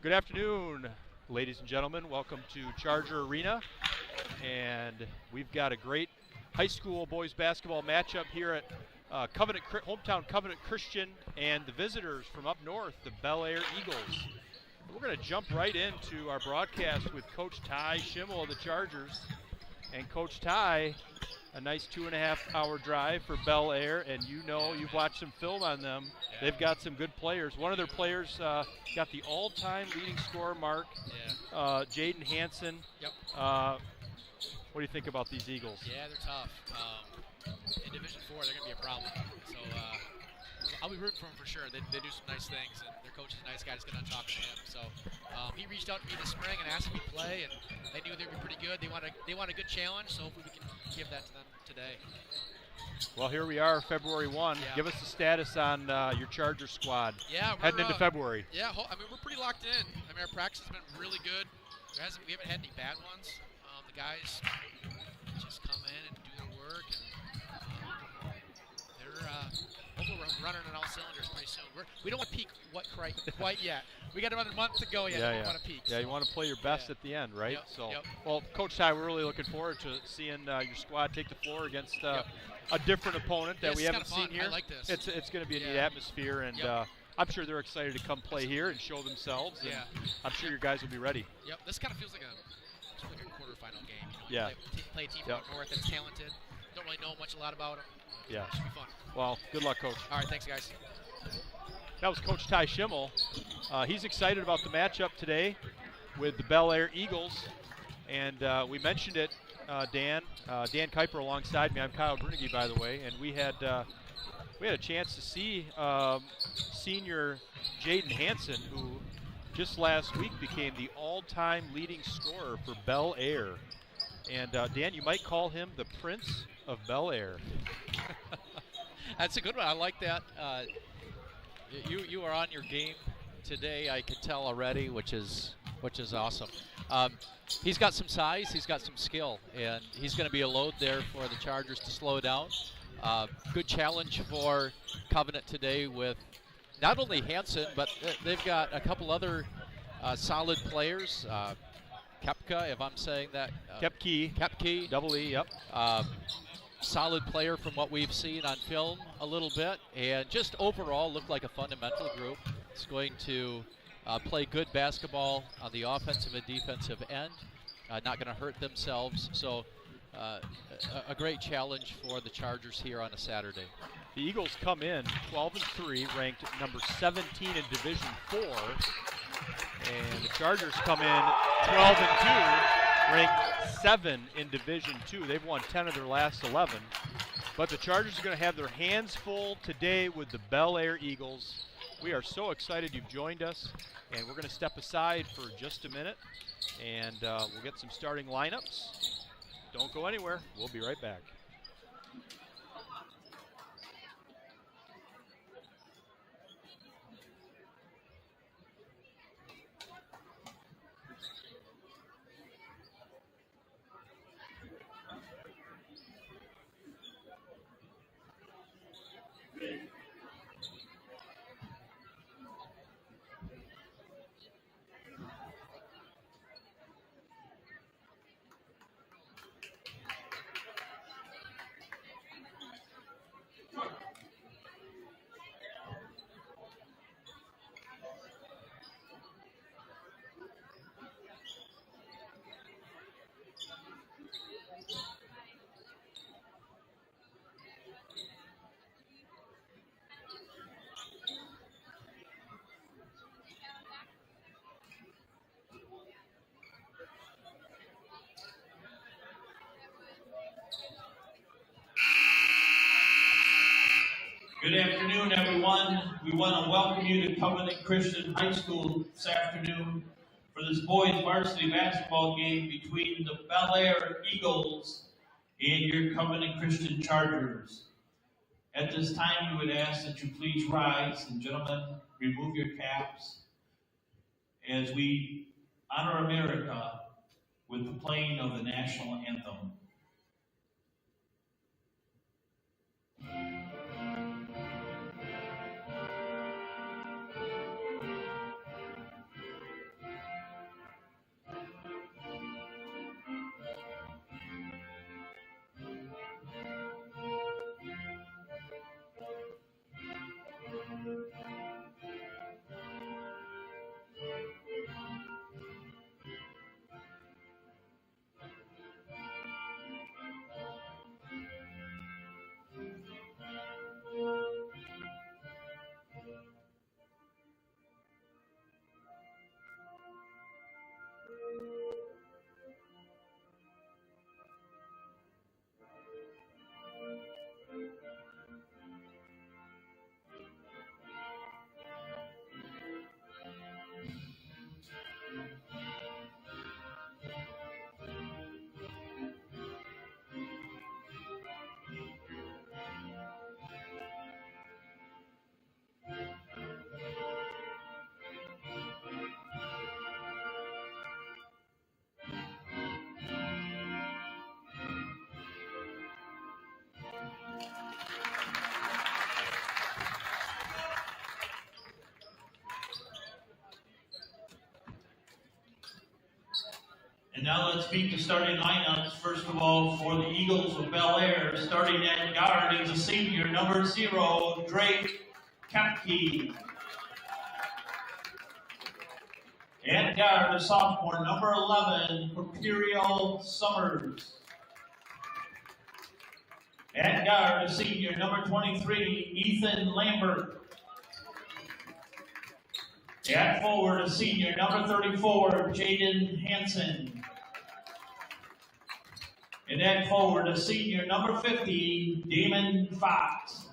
Good afternoon, ladies and gentlemen. Welcome to Charger Arena. And we've got a great high school boys basketball matchup here at hometown Covenant Christian and the visitors from up north, the Bellaire Eagles. We're going to jump right into our broadcast with Coach Ty Schimmel of the Chargers. And Coach Ty, a nice 2.5-hour drive for Bellaire, and you've watched some film on them. Yeah. They've got some good players. One of their players got the all-time leading scorer mark, Jaden Hansen. Yep. What do you think about these Eagles? Yeah, they're tough. In Division 4, they're going to be a problem. So I'll be rooting for them for sure. They do some nice things, and their coach is a nice guy. Just going to talk to him. So he reached out to me this spring and asked me to play, and they knew they'd be pretty good. They want a good challenge, so hopefully we can give that to them today. Well, here we are, February 1. Yeah. Give us the status on your Charger squad heading into February. Yeah, we're pretty locked in. Our practice has been really good. We haven't had any bad ones. The guys just come in and do their work, and they're hopefully we're running on all cylinders pretty soon. We don't want to peak quite yet. We got another month to go yet. Yeah, we don't want to peak. Yeah, you want to play your best at the end, right? Yep. Well, Coach Ty, we're really looking forward to seeing your squad take the floor against a different opponent that we haven't seen here. I like this. It's going to be a neat atmosphere, and I'm sure they're excited to come play here and show themselves. And I'm sure your guys will be ready. Yep. This kind of feels like a quarterfinal game. Yeah. Play a team from north that's talented. Don't really know a lot about them. Yeah. It should be fun. Well, good luck, Coach. All right, thanks, guys. That was Coach Ty Schimmel. He's excited about the matchup today with the Bellaire Eagles. And we mentioned it, Dan Kuiper alongside me. I'm Kyle Brunigy, by the way. And we had a chance to see senior Jaden Hansen, who just last week became the all-time leading scorer for Bellaire. And Dan, you might call him the Prince of Bellaire. That's a good one. I like that. You are on your game today, I can tell already, which is awesome. He's got some size, he's got some skill, and he's going to be a load there for the Chargers to slow down. Good challenge for Covenant today with not only Hansen, but they've got a couple other solid players. Kepka, if I'm saying that. Kepke. Double E, yep. Solid player from what we've seen on film a little bit, and just overall looked like a fundamental group. It's going to play good basketball on the offensive and defensive end, not going to hurt themselves. So a great challenge for the Chargers here on a Saturday. The Eagles come in 12-3, ranked number 17 in Division 4. And the Chargers come in 12-2, ranked 7 in Division 2. They've won 10 of their last 11. But the Chargers are going to have their hands full today with the Bellaire Eagles. We are so excited you've joined us, and we're going to step aside for just a minute, and we'll get some starting lineups. Don't go anywhere. We'll be right back. Good afternoon, everyone. We want to welcome you to Covenant Christian High School this afternoon for this boys varsity basketball game between the Bellaire Eagles and your Covenant Christian Chargers. At this time, we would ask that you please rise, and gentlemen, remove your caps as we honor America with the playing of the national anthem. And now let's meet the starting lineups. First of all, for the Eagles of Bellaire, starting at guard, he's a senior, number 0, Drake Kepke. At guard, a sophomore, number 11, Imperial Summers. At guard, a senior, number 23, Ethan Lambert. At forward, a senior, number 34, Jaden Hansen. And at forward, a senior, number 50, Damon Fox.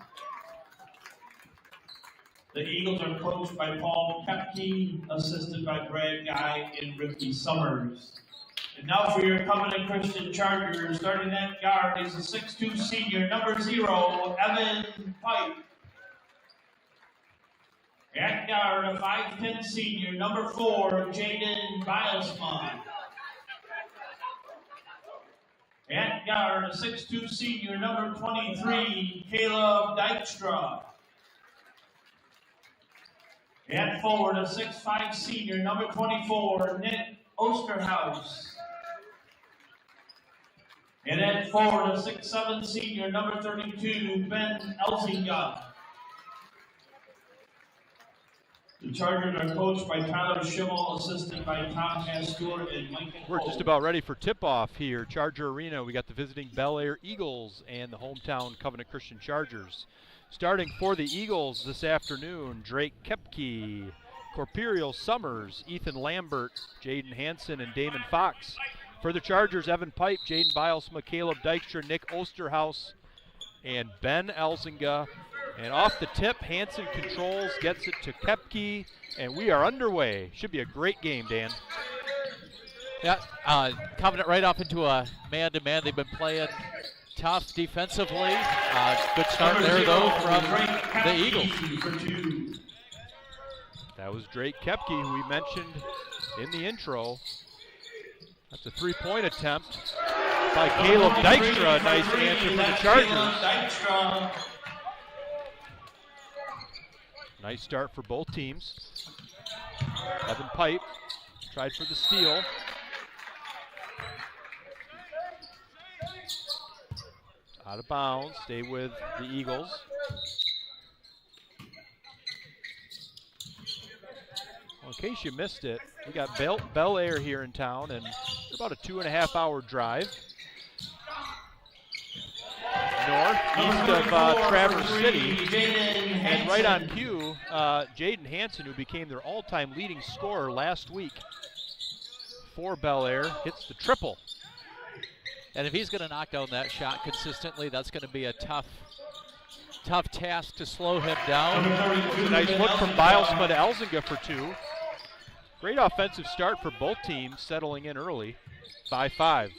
The Eagles are coached by Paul Kepke, assisted by Brad Guy and Ricky Summers. And now for your Covenant Christian Chargers, starting at guard is a 6'2 senior, number 0, Evan Pike. At guard, a 5'10 senior, number 4, Jaden Bilesma. At guard, a 6'2 senior, number 23, Caleb Dykstra. At forward, a 6'5 senior, number 24, Nick Osterhaus. And at forward, a 6'7 senior, number 32, Ben Elzinga. The Chargers are coached by Tyler Schimmel, assisted by Tom Stewart and Mike. We're just about ready for tip-off here. Charger Arena, we got the visiting Bellaire Eagles and the hometown Covenant Christian Chargers. Starting for the Eagles this afternoon, Drake Kepke, Corporial Summers, Ethan Lambert, Jaden Hansen, and Damon Fox. For the Chargers, Evan Pipe, Jaden Bilesma, Caleb Dykstra, Nick Osterhaus, and Ben Elzinga. And off the tip, Hansen controls, gets it to Kepke, and we are underway. Should be a great game, Dan. Yeah, Covenant right off into a man-to-man. They've been playing tough defensively. Good start there, though, from the Eagles. That was Drake Kepke, who we mentioned in the intro. That's a three-point attempt by Caleb Dykstra. Nice answer for the Chargers. Nice start for both teams. Evan Pipe tried for the steal. Out of bounds, stay with the Eagles. Well, in case you missed it, we got Bellaire here in town, and it's about a 2.5-hour drive northeast of Traverse City. And right on cue, Jaden Hansen, who became their all-time leading scorer last week for Bellaire, hits the triple. And if he's going to knock down that shot consistently, that's going to be a tough task to slow him down. A nice look from Bilesma to Elzinga for 2. Great offensive start for both teams, settling in early, 5-5.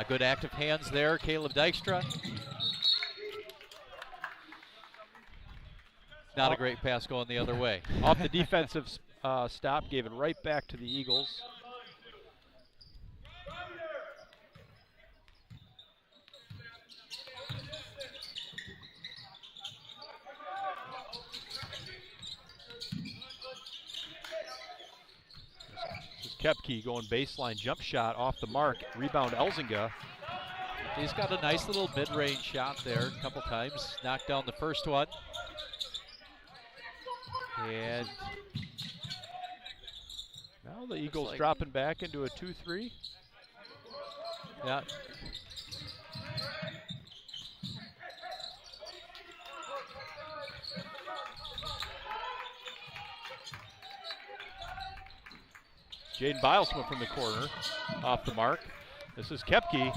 Good active hands there, Caleb Dykstra. Not a great pass going the other way. Off the defensive stop, gave it right back to the Eagles. Kepke going baseline jump shot off the mark. Rebound Elzinga. He's got a nice little mid-range shot there a couple times. Knocked down the first one. And now the Eagles dropping back into a 2-3. Yeah. Jaden Bilesma from the corner, off the mark. This is Kepke.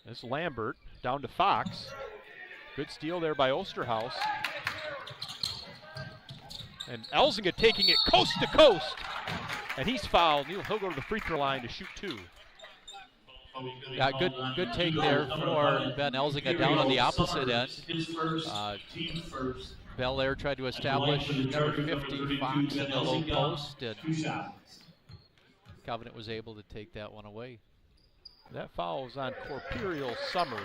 This is Lambert, down to Fox. Good steal there by Osterhaus. And Elzinga taking it coast to coast. And he's fouled. He'll go to the free throw line to shoot 2. Yeah, good take there for Ben Elzinga down on the opposite end. Bellaire tried to establish number 50 Fox in the low post. And Covenant was able to take that one away. That foul is on Corporeal Summers.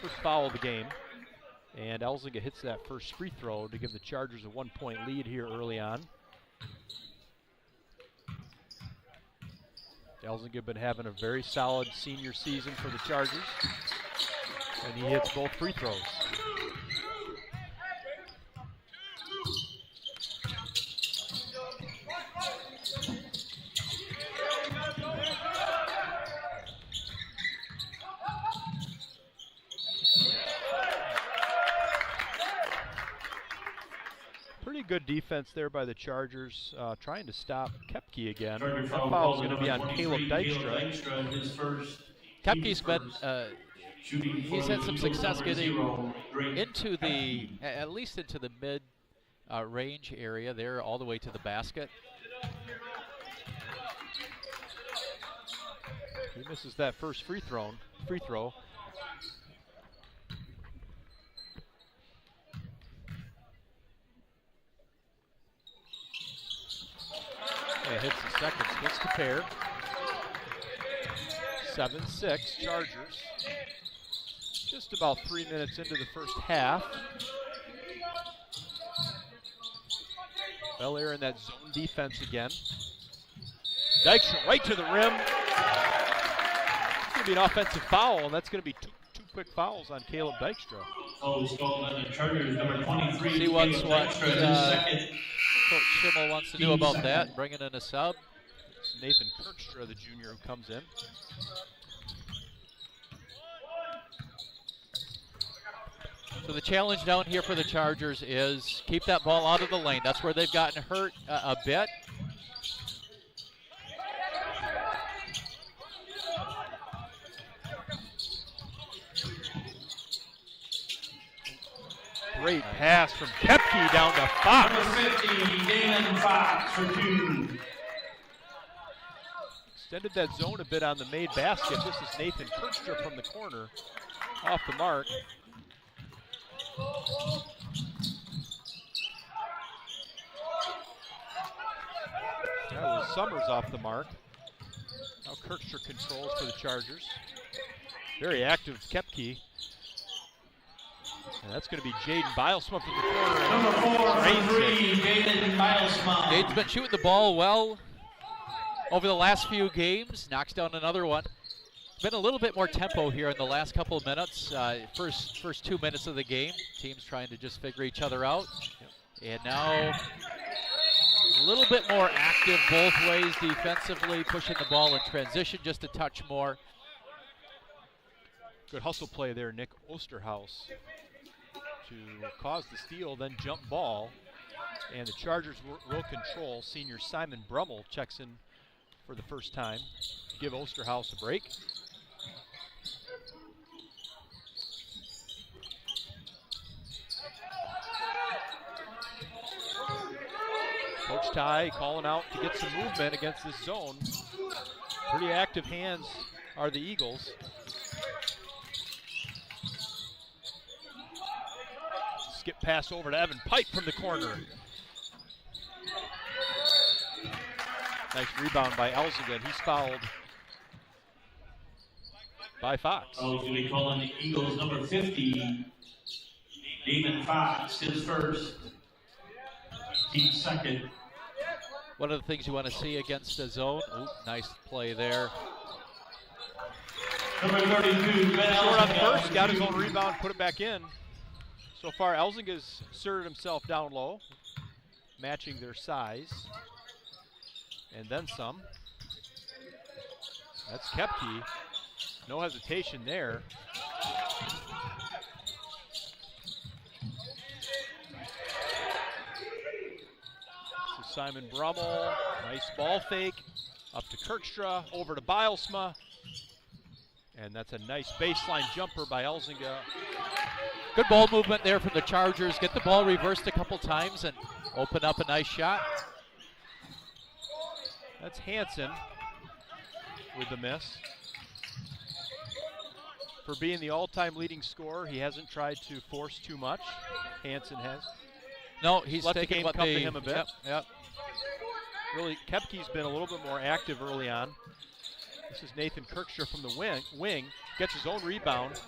First foul of the game. And Elzinga hits that first free throw to give the Chargers a 1-point lead here early on. Elzinga been having a very solid senior season for the Chargers. And he hits both free throws. Pretty good defense there by the Chargers, trying to stop Kepke again. That foul is going to be on Caleb Dykstra. Kepke's been, he's had some success getting into the, at least into the mid range area there, all the way to the basket. He misses that first free throw. And hits the second, splits the pair. 7-6 Chargers. Just about 3 minutes into the first half. Bellaire in that zone defense again. Dykstra right to the rim. It's going to be an offensive foul, and that's going to be two quick fouls on Caleb Dykstra. See what's what Coach Schimmel wants to do about that, bringing in a sub. It's Nathan Kirkstra, the junior, who comes in. So the challenge down here for the Chargers is keep that ball out of the lane. That's where they've gotten hurt a bit. Great pass from Kepke down to Fox. Number 50, Damon Fox for 2. Extended that zone a bit on the made basket. This is Nathan Kirkstra from the corner. Off the mark. That was Summers off the mark. Now Kirkstra controls for the Chargers. Very active Kepke. And that's going to be Jaden Bilesma from the corner. Number 4, Jaden Bilesma. Jaden's been shooting the ball well over the last few games. Knocks down another one. Been a little bit more tempo here in the last couple of minutes. First 2 minutes of the game. Teams trying to just figure each other out. And now a little bit more active both ways defensively, pushing the ball in transition just a touch more. Good hustle play there, Nick Osterhaus, to cause the steal, then jump ball. And the Chargers will control. Senior Simon Brummel checks in for the first time to give Osterhaus a break. Coach Ty calling out to get some movement against this zone. Pretty active hands are the Eagles. Skip pass over to Evan Pike from the corner. Nice rebound by Elzinga, and he's fouled by Fox. Oh, he's going to be calling the Eagles number 50, Damon Fox, his first, team's second. One of the things you want to see against the zone. Ooh, nice play there. Number 32, Ben Short on the Elzinga. first, got his own rebound, put it back in. So far, Elzinga's asserted himself down low, matching their size. And then some. That's Kepke. No hesitation there. This is Simon Brummel. Nice ball fake. Up to Kirkstra. Over to Bilesma. And that's a nice baseline jumper by Elzinga. Good ball movement there from the Chargers. Get the ball reversed a couple times and open up a nice shot. That's Hansen with the miss. For being the all-time leading scorer, he hasn't tried to force too much. Hansen has. No, he's Let the taken game what come they, to him a bit. Yep. Really, Kepke's been a little bit more active early on. This is Nathan Kirkstra from the wing. Gets his own rebound.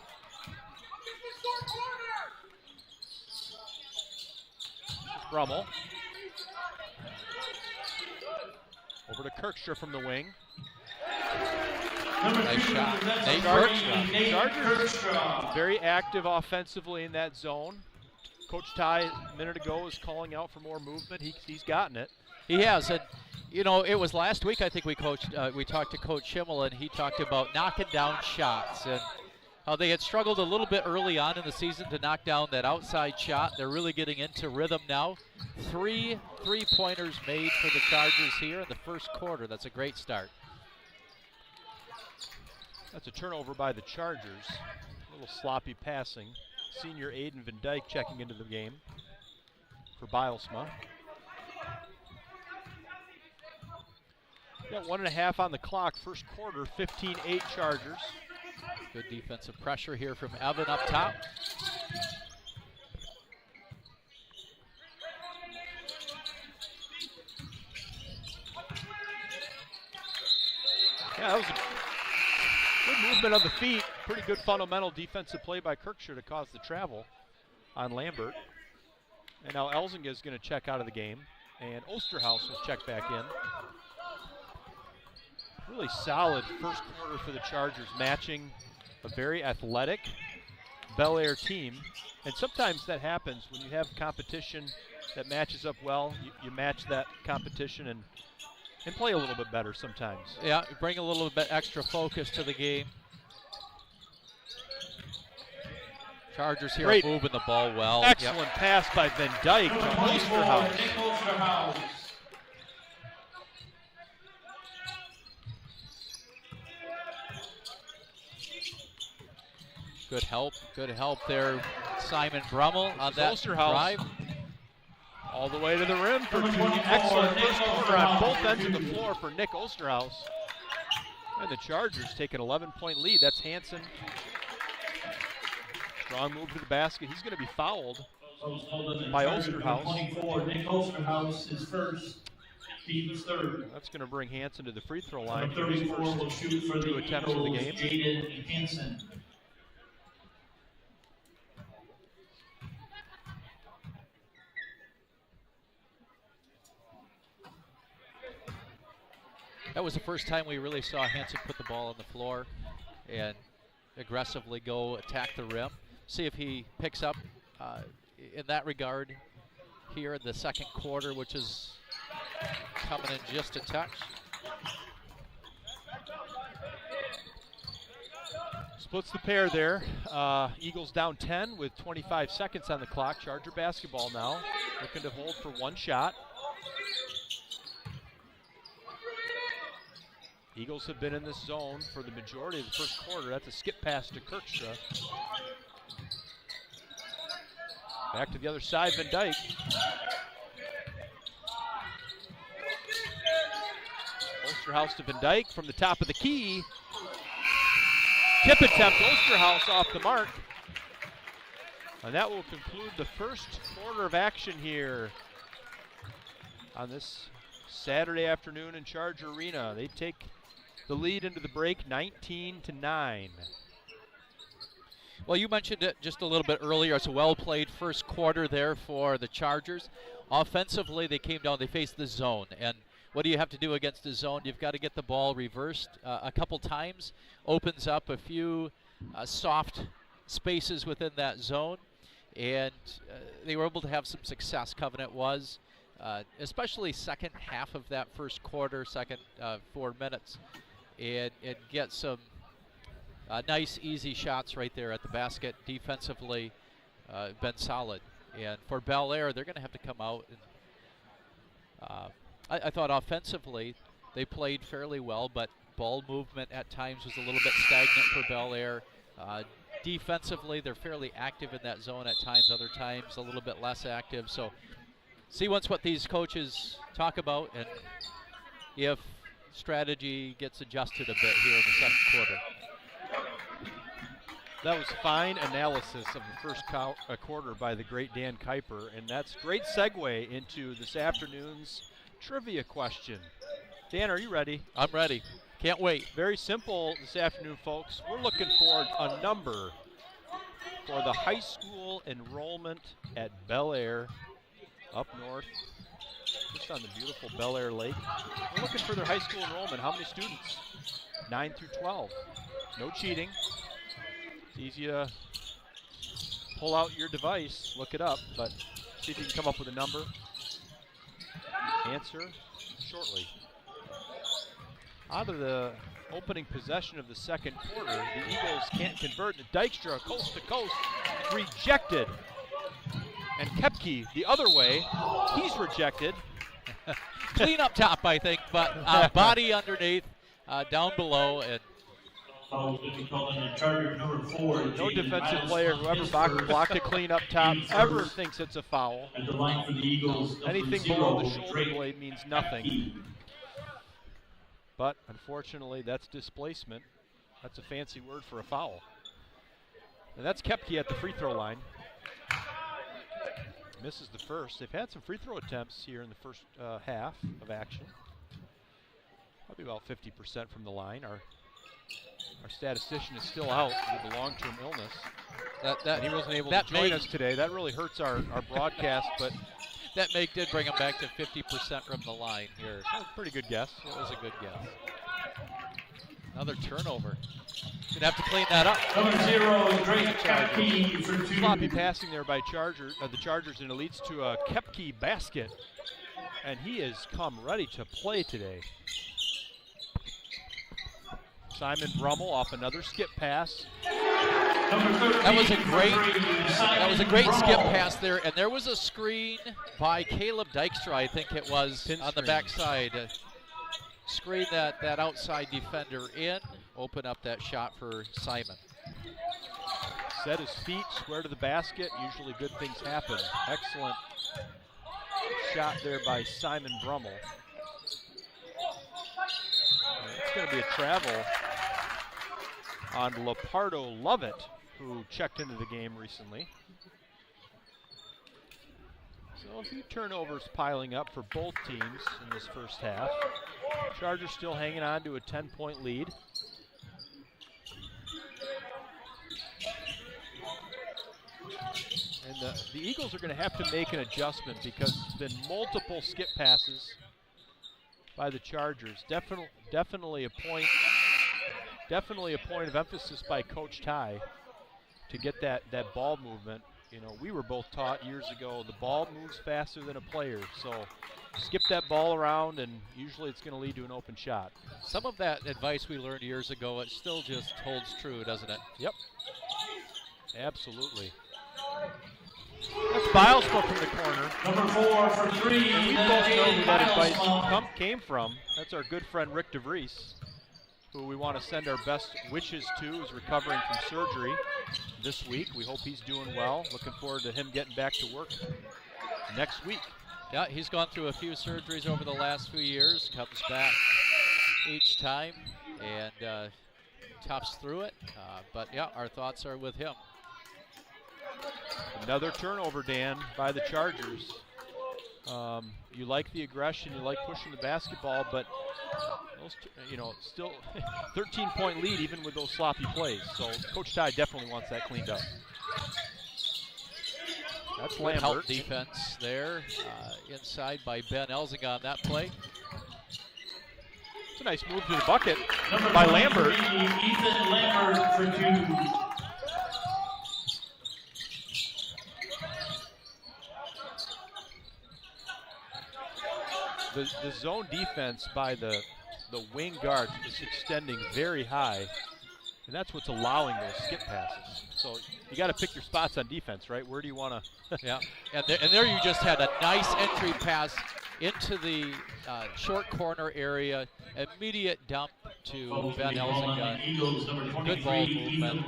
Brummel. Over to Kirkstra from the wing. Nice shot. Nate Chargers very active offensively in that zone. Coach Ty a minute ago was calling out for more movement. He's gotten it. He has, and you know, it was last week I think we talked to Coach Schimmel, and he talked about knocking down shots and how they had struggled a little bit early on in the season to knock down that outside shot. They're really getting into rhythm now. 3 3-pointers made for the Chargers here in the first quarter. That's a great start. That's a turnover by the Chargers. A little sloppy passing. Senior Aiden Van Dyke checking into the game for Bilesma. Got 1.5 on the clock. First quarter, 15-8 Chargers. Good defensive pressure here from Evan up top. Yeah, that was a good movement of the feet. Pretty good fundamental defensive play by Kirkstra to cause the travel on Lambert. And now Elzinga is going to check out of the game. And Osterhaus will check back in. Really solid first quarter for the Chargers, matching a very athletic Bellaire team. And sometimes that happens when you have competition that matches up well. You match that competition and play a little bit better sometimes. Yeah, bring a little bit extra focus to the game. Chargers here Great. moving the ball well. Excellent pass by Van Dyke to Osterhaus. Good help there, Simon Brummel on that Osterhaus. drive. All the way to the rim for 2. Excellent first quarter on both ends of the floor for Nick Osterhaus. And the Chargers take an 11-point lead. That's Hansen. Strong move to the basket. He's going to be fouled by Osterhaus. 24. Nick Osterhaus is first. Team's third. That's going to bring Hansen to the free throw line. Number 34 will shoot for the 2 attempts of the game. Jaden Hansen. That was the first time we really saw Hansen put the ball on the floor and aggressively go attack the rim. See if he picks up in that regard here in the second quarter, which is coming in just a touch. Splits the pair there. Eagles down 10 with 25 seconds on the clock. Charger basketball now. Looking to hold for 1 shot. Eagles have been in this zone for the majority of the first quarter. That's a skip pass to Kirkstra. Back to the other side, Van Dyke. Osterhaus to Van Dyke from the top of the key. Tip attempt, Osterhaus off the mark. And that will conclude the first quarter of action here on this Saturday afternoon in Charger Arena. They take the lead into the break, 19-9. Well, you mentioned it just a little bit earlier. It's a well-played first quarter there for the Chargers. Offensively, they came down, they faced the zone. And what do you have to do against the zone? You've got to get the ball reversed a couple times. Opens up a few soft spaces within that zone. And they were able to have some success, Covenant was. Especially second half of that first quarter, second 4 minutes. And get some nice, easy shots right there at the basket. Defensively, been solid. And for Bellaire, they're going to have to come out. And, I thought offensively, they played fairly well, but ball movement at times was a little bit stagnant for Bellaire. Defensively, they're fairly active in that zone at times, other times a little bit less active. So see once what these coaches talk about and if strategy gets adjusted a bit here in the second quarter. That was fine analysis of the first quarter by the great Dan Kuiper, and that's great segue into this afternoon's trivia question. Dan, are you ready? I'm ready. Can't wait. Very simple this afternoon, folks. We're looking for a number for the high school enrollment at Bellaire up north, just on the beautiful Bellaire Lake. We're looking for their high school enrollment. How many students? 9 through 12. No cheating. It's easy to pull out your device, look it up, but see if you can come up with a number. Answer shortly. Out of the opening possession of the second quarter, the Eagles can't convert. Dykstra, coast to coast, rejected. And Kepke the other way, he's rejected. Clean up top, I think, but body underneath, down below, and Foul is going to be called on the Charger number 4. No defensive player, whoever blocked it clean up top, ever thinks it's a foul. At the line for the Eagles, Anything below the shoulder blade means nothing. But unfortunately, that's displacement. That's a fancy word for a foul. And that's Kepke at the free throw line. Misses the first. They've had some free throw attempts here in the first half of action. Probably about 50% from the line. Our statistician is still out with a long-term illness. And he wasn't able to join us today. That really hurts our broadcast, but that did bring him back to 50% from the line here. That was a pretty good guess. It was a good guess. Another turnover. Gonna have to clean that up. Number 0, Drake Kepke for 2. Sloppy passing there by the Chargers, and it leads to a Kepke basket. And he has come ready to play today. Simon Brummel off another skip pass. That was a great skip pass there, and there was a screen by Caleb Dykstra, I think it was, on the backside. Screen that outside defender in, open up that shot for Simon. Set his feet, square to the basket. Usually good things happen. Excellent shot there by Simon Brummel. It's going to be a travel on Lepardo Lovett, who checked into the game recently. So a few turnovers piling up for both teams in this first half. Chargers still hanging on to a 10-point lead. And the Eagles are going to have to make an adjustment because there's been multiple skip passes by the Chargers. Definitely a point of emphasis by Coach Ty to get that ball movement. You know, we were both taught years ago the ball moves faster than a player, so skip that ball around and usually it's going to lead to an open shot. Some of that advice we learned years ago, it still just holds true, doesn't it? Yep. Absolutely. That's Bilesma from the corner. Number 4 for 3. And we both know who that advice came from. That's our good friend Rick DeVries, who we want to send our best wishes to, who's recovering from surgery this week. We hope he's doing well. Looking forward to him getting back to work next week. Yeah, he's gone through a few surgeries over the last few years, comes back each time and toughs through it. But yeah, our thoughts are with him. Another turnover, Dan, by the Chargers. You like the aggression, you like pushing the basketball, but those, still 13-point lead even with those sloppy plays. So Coach Ty definitely wants that cleaned up. That's Lambert. Help defense there, inside by Ben Elzinga on that play. It's a nice move to the bucket by Lambert. Ethan Lambert for 2. The zone defense by the wing guard is extending very high, and that's what's allowing those skip passes. So you got to pick your spots on defense, right? Where do you want to? Yeah, and there you just had a nice entry pass into the short corner area, immediate dump to Ben Elzinga. Good ball movement.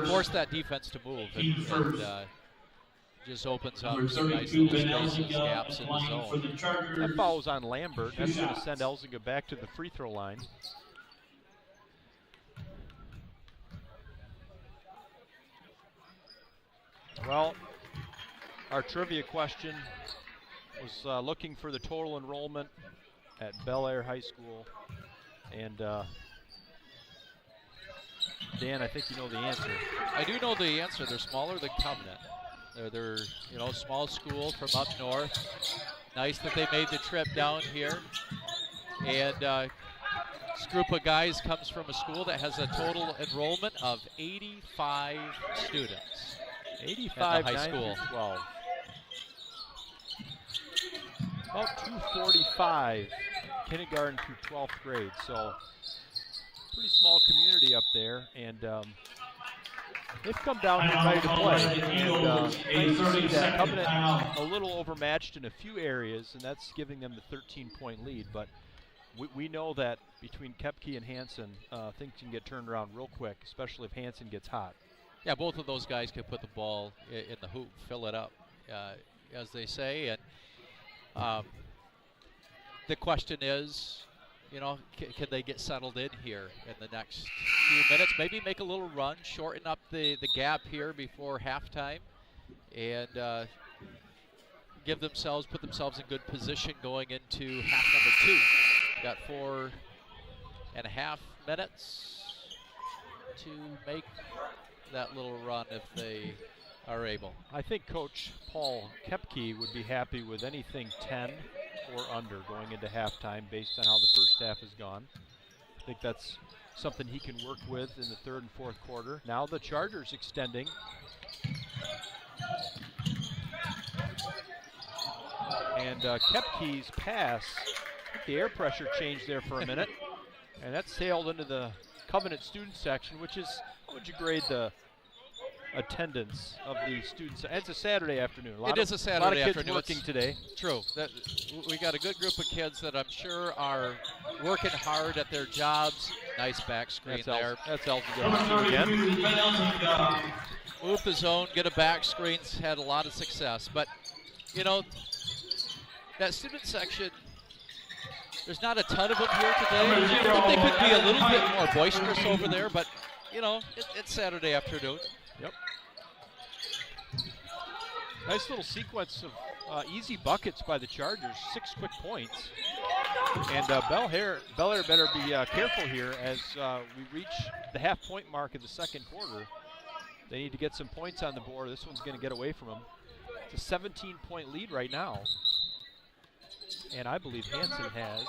Force that defense to move and just opens up some nice little spaces, gaps in the zone. That foul was on Lambert. That's going to send Elzinga back to the free throw line. Well, our trivia question was looking for the total enrollment at Bellaire High School, and Dan, I think you know the answer. I do know the answer. They're smaller than Covenant. They're you know, small school from up north. Nice that they made the trip down here. And this group of guys comes from a school that has a total enrollment of 85 students. 85 at the high school. 12. About 245 kindergarten through 12th grade. So pretty small community up there, and they've come down here ready to play. And nice to see that Covenant a little overmatched in a few areas, and that's giving them the 13-point lead. But we know that between Kepke and Hansen, things can get turned around real quick, especially if Hansen gets hot. Yeah, both of those guys can put the ball in the hoop, fill it up, as they say. And the question is, you know, can they get settled in here in the next few minutes? Maybe make a little run, shorten up the gap here before halftime, and put themselves in good position going into half number 2. Got 4.5 minutes to make that little run if they are able. I think Coach Paul Kepke would be happy with anything 10 or under going into halftime based on how the first half has gone. I think that's something he can work with in the third and fourth quarter. Now the Chargers extending. And Kepke's pass, the air pressure changed there for a minute, and that sailed into the Covenant student section, which is, how would you grade the attendance of the students? It's a Saturday afternoon. It is a Saturday afternoon. A lot of kids afternoon. working today. True. We got a good group of kids that I'm sure are working hard at their jobs. Nice back screen there. That's Elton again. Move the zone, get a back screen. Had a lot of success. But, you know, that student section, there's not a ton of them here today. I think they could be a little bit more boisterous over there, but, you know, it's Saturday afternoon. Yep. Nice little sequence of easy buckets by the Chargers, 6 quick points. And Bellaire better be careful here as we reach the half-point mark of the second quarter. They need to get some points on the board. This one's going to get away from them. It's a 17-point lead right now. And I believe Hansen has.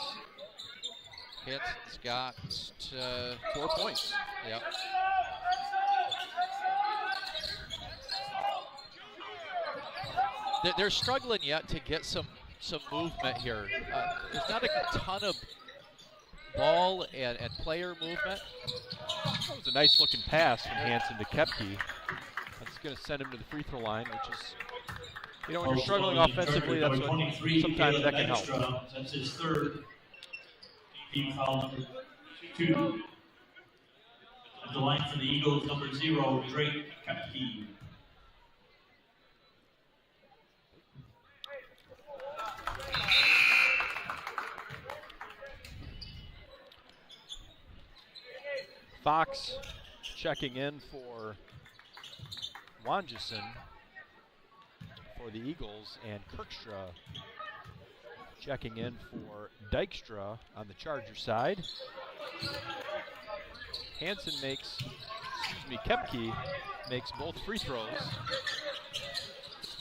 Hansen's got 4 points. Yep. They're struggling yet to get some movement here. There's not a ton of ball and player movement. That was a nice looking pass from Hansen to Kepke. That's going to send him to the free throw line, which is, you know, when you're struggling offensively, that's what sometimes that can help. That's his third. Team foul number 2. At the line for the Eagles, number 0, Drake Kepke. Fox checking in for Wanjison for the Eagles, and Kirkstra checking in for Dykstra on the Charger side. Kepke makes both free throws.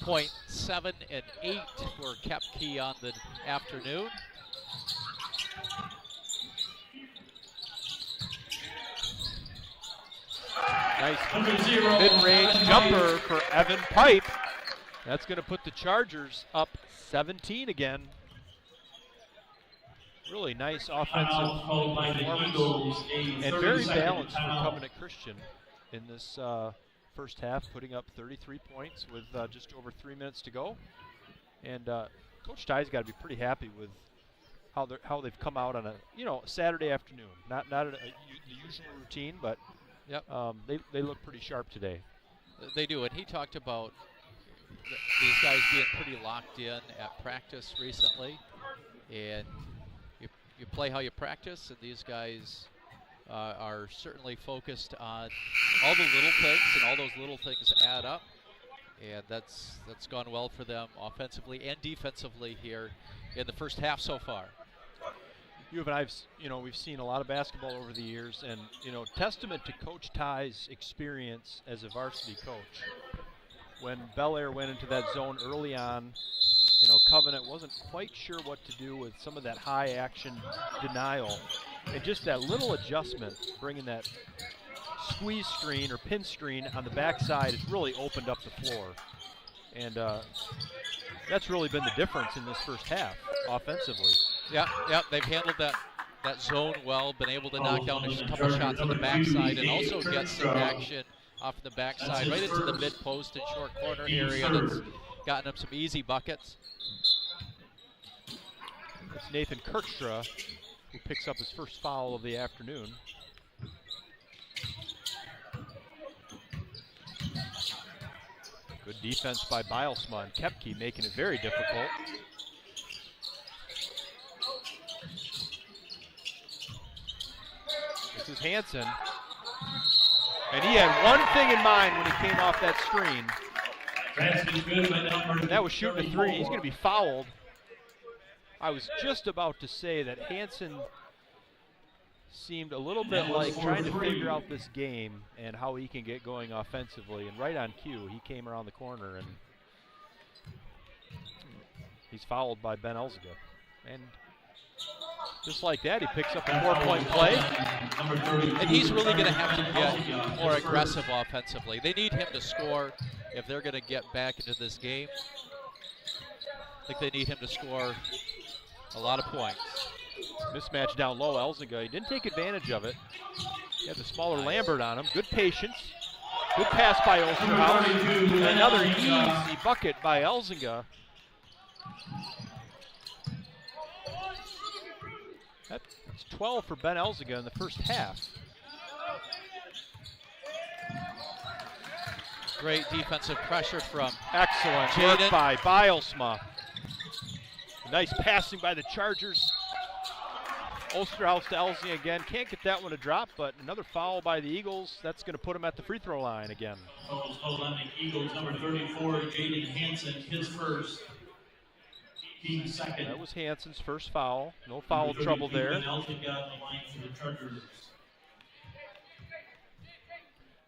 0.7 and 8 for Kepke on the afternoon. Nice mid-range jumper for Evan Pipe. That's going to put the Chargers up 17 again. Really nice offensive performance and very balanced for Covenant Christian in this first half, putting up 33 points with just over 3 minutes to go. And Coach Ty's got to be pretty happy with how they've come out on a Saturday afternoon. Not the usual routine, but yep. They look pretty sharp today. They do, and he talked about these guys being pretty locked in at practice recently, and you play how you practice, and these guys are certainly focused on all the little things, and all those little things add up. And that's gone well for them offensively and defensively here in the first half so far. You and I've, we've seen a lot of basketball over the years, and, testament to Coach Ty's experience as a varsity coach. When Bellaire went into that zone early on, Covenant wasn't quite sure what to do with some of that high action denial. And just that little adjustment, bringing that squeeze screen or pin screen on the backside has really opened up the floor. And that's really been the difference in this first half offensively. Yeah, they've handled that zone well, been able to knock down a couple shots on the backside and also get some action off the backside right into the mid-post and short corner area that's gotten them some easy buckets. It's Nathan Kirkstra who picks up his first foul of the afternoon. Good defense by Bilesma and Kepke, making it very difficult. This is Hansen. And he had one thing in mind when he came off that screen. And that was shooting a three. He's going to be fouled. I was just about to say that Hansen seemed a little bit like trying to figure out this game and how he can get going offensively. And right on cue, he came around the corner and he's fouled by Ben Elziga. And just like that, he picks up a 4-point play. And he's really going to have to get more aggressive offensively. They need him to score if they're going to get back into this game. I think they need him to score a lot of points. Mismatch down low, Elziga. He didn't take advantage of it. He had the smaller Lambert on him. Good patience. Good pass by Osterhouse. Another easy bucket by Elziga. That's 12 for Ben Elziga in the first half. Great defensive pressure from excellent work by Bilesma. Nice passing by the Chargers. Osterhouse to Elziga again. Can't get that one to drop, but another foul by the Eagles. That's going to put him at the free throw line again. Fouls called on the Eagles, number 34, Jaden Hansen, his first. Team second. That was Hansen's first foul. No foul trouble there. Elziga on the line for the Chargers.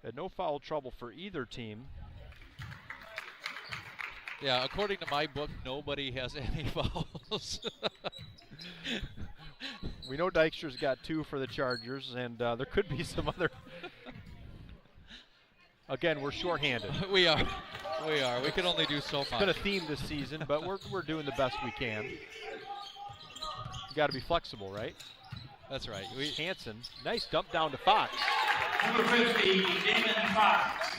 Had no foul trouble for either team. Yeah, according to my book, nobody has any fouls. We know Dykstra's got 2 for the Chargers, and there could be some other. Again, we're shorthanded. We are. We can only do so much. It's been a theme this season, but we're doing the best we can. You got to be flexible, right? That's right. Hansen, nice dump down to Fox. Number 50, Damon Fox.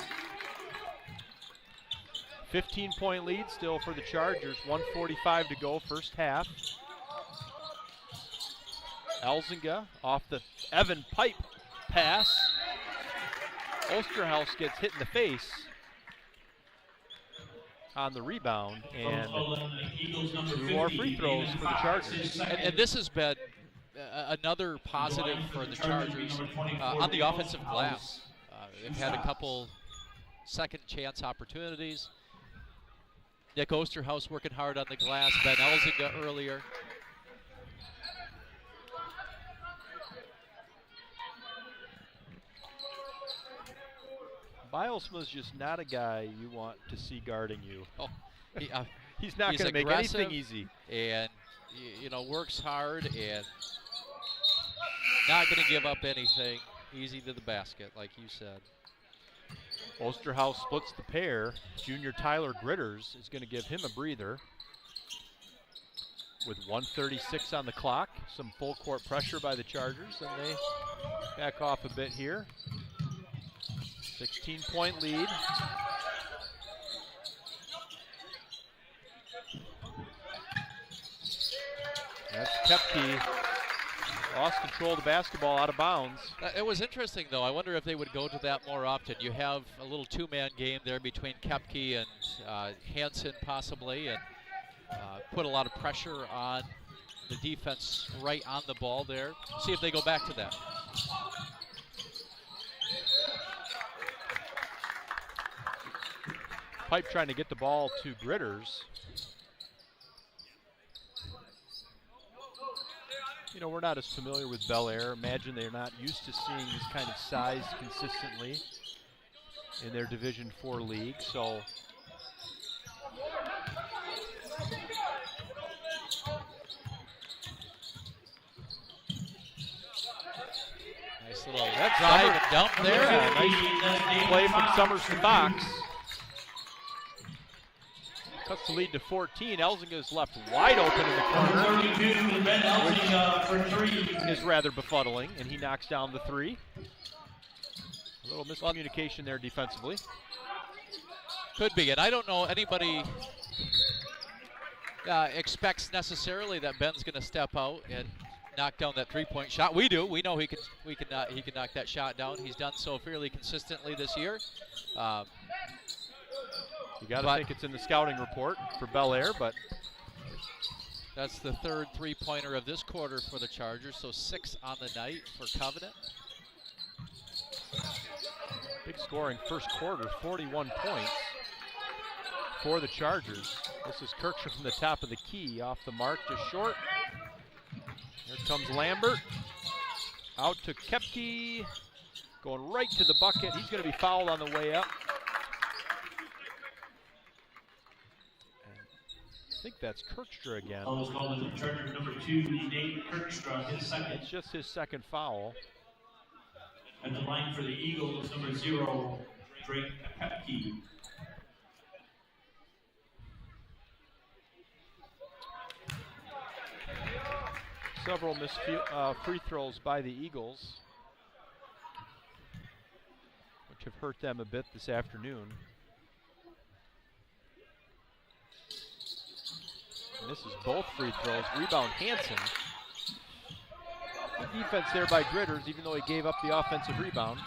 15-point lead still for the Chargers. 1:45 to go, first half. Elziga off the Evan Pipe pass. Osterhouse gets hit in the face on the rebound, and 2 more free throws for the Chargers. And this has been another positive for the Chargers on the offensive glass. They've had a couple second chance opportunities. Nick Osterhouse working hard on the glass. Ben Elziga earlier. Bilesma's just not a guy you want to see guarding you. Oh, he's not going to make anything easy. And works hard and not going to give up anything. Easy to the basket, like you said. Osterhouse splits the pair. Junior Tyler Gritters is going to give him a breather. With 1:36 on the clock, some full court pressure by the Chargers, and they back off a bit here. 16-point lead. That's Kepke. Lost control of the basketball out of bounds. It was interesting, though. I wonder if they would go to that more often. You have a little two-man game there between Kepke and Hansen, possibly, and put a lot of pressure on the defense right on the ball there. See if they go back to that. Pipe trying to get the ball to Gritters. You know, we're not as familiar with Bellaire. Imagine they're not used to seeing this kind of size consistently in their Division IV league. So nice little that's drive and dump there. Yeah, nice play from Summers to Fox. Cuts the lead to 14. Elzinga is left wide open in the corner, which is rather befuddling, and he knocks down the three. A little miscommunication there defensively. Could be, and I don't know anybody expects necessarily that Ben's going to step out and knock down that three-point shot. We do. We know he can knock that shot down. He's done so fairly consistently this year. You got to think it's in the scouting report for Bellaire, but that's the third three-pointer of this quarter for the Chargers, so 6 on the night for Covenant. Big scoring first quarter, 41 points for the Chargers. This is Kirkstra from the top of the key, off the mark, just short. Here comes Lambert. Out to Kepke, going right to the bucket. He's going to be fouled on the way up. I think that's Kirkstra again. Foul was called as Charger number 2, Nate Kirkstra, his second. It's just his second foul. At the line for the Eagles, number 0, Drake Kepke. Several missed free throws by the Eagles, which have hurt them a bit this afternoon. And this is both free throws. Rebound Hansen. Good defense there by Gritters, even though he gave up the offensive rebound.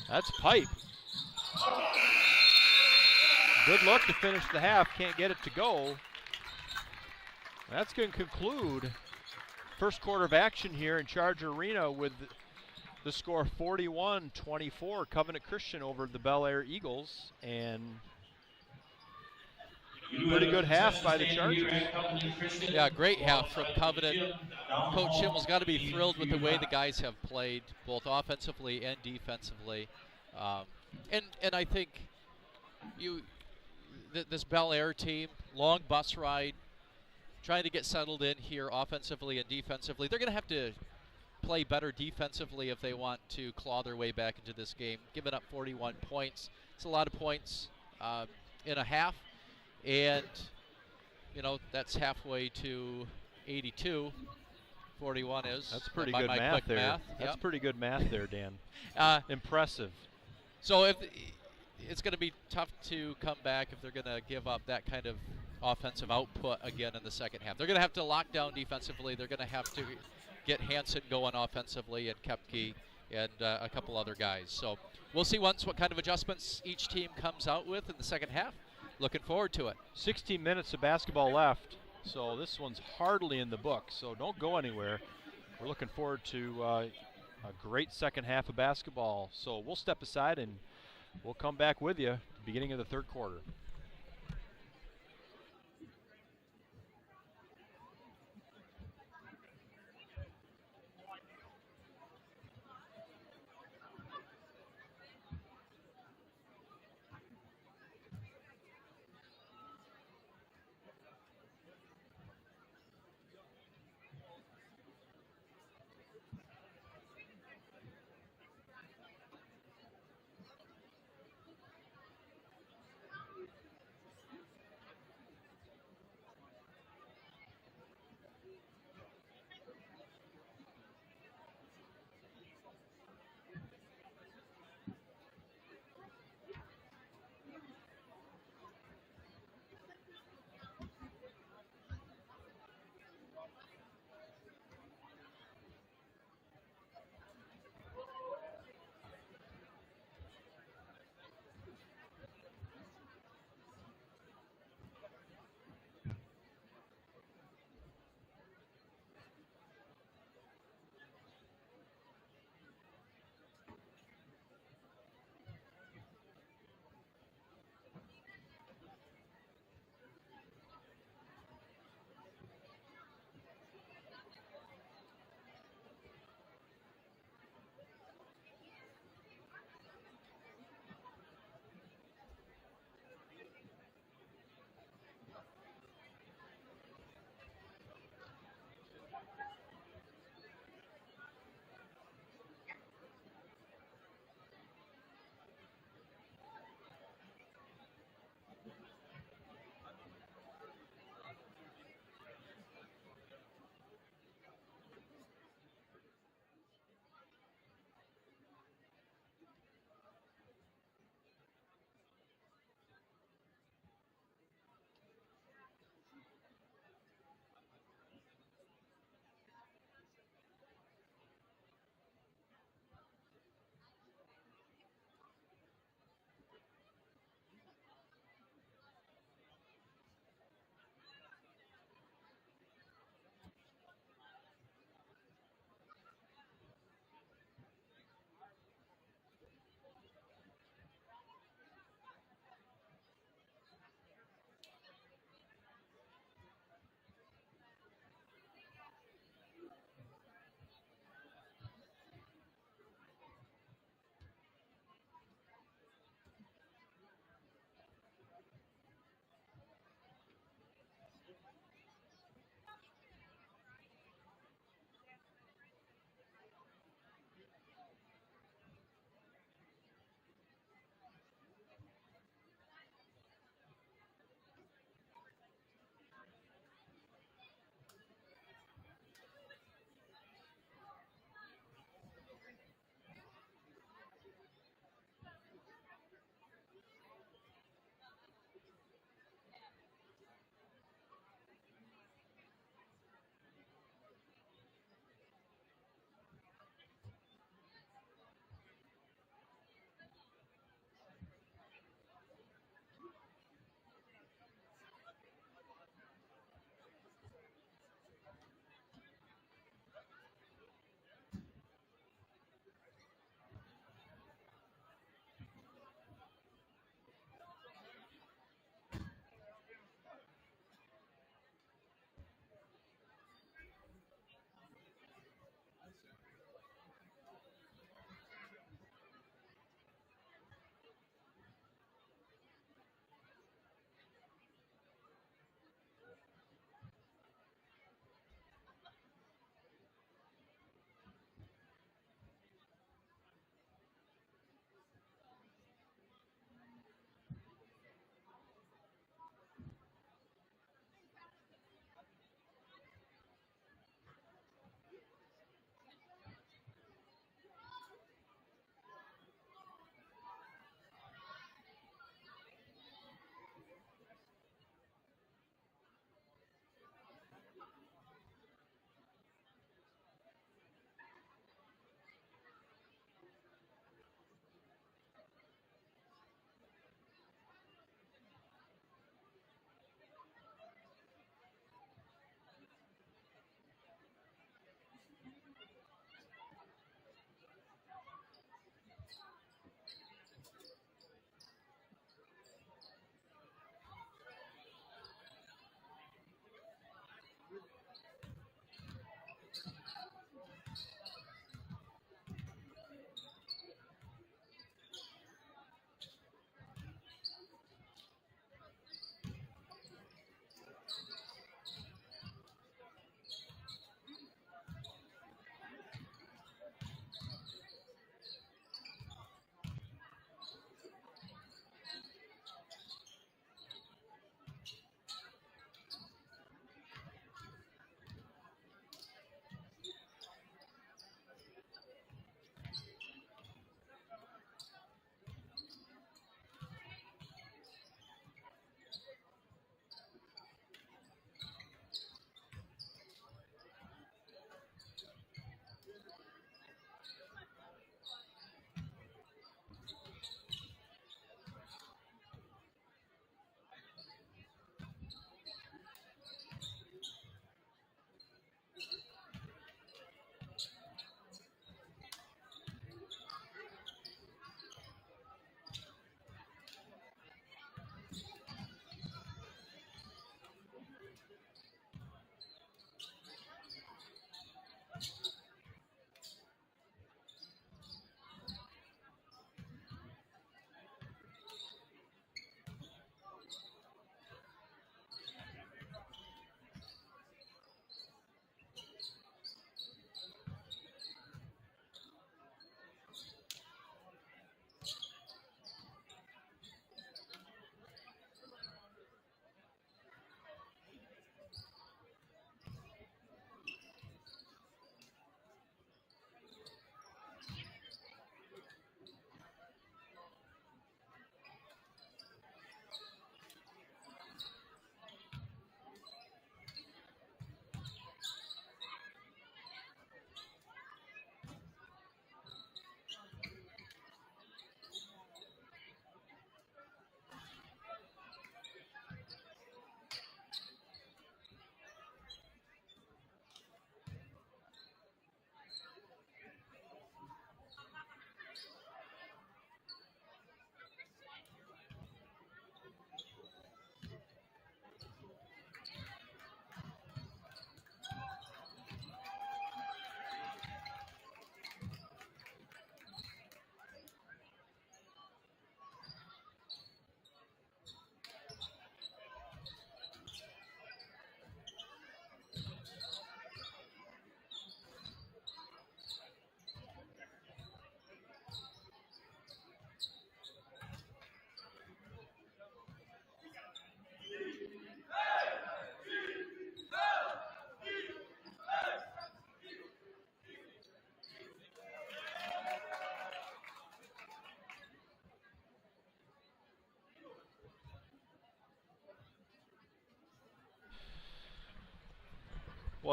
That's Pipe. Good look to finish the half. Can't get it to go. That's going to conclude first quarter of action here in Charger Arena with the score 41-24. Covenant Christian over the Bellaire Eagles, and pretty good half by the Chargers. Yeah, great half from Covenant. Coach Schimmel's got to be thrilled with the way the guys have played, both offensively and defensively. And I think this Bellaire team, long bus ride, trying to get settled in here offensively and defensively. They're going to have to play better defensively if they want to claw their way back into this game. Giving up 41 points. It's a lot of points in a half. And, you know, that's halfway to 82. 41 is. That's pretty good math there. Math. That's yep. pretty good math there, Dan. Impressive. So if it's going to be tough to come back if they're going to give up that kind of offensive output again in the second half. They're going to have to lock down defensively. They're going to have to get Hansen going offensively and Kepke and a couple other guys. So we'll see what kind of adjustments each team comes out with in the second half. Looking forward to it. 16 minutes of basketball left, so this one's hardly in the book, so don't go anywhere. We're looking forward to a great second half of basketball. So we'll step aside and we'll come back with you at the beginning of the third quarter.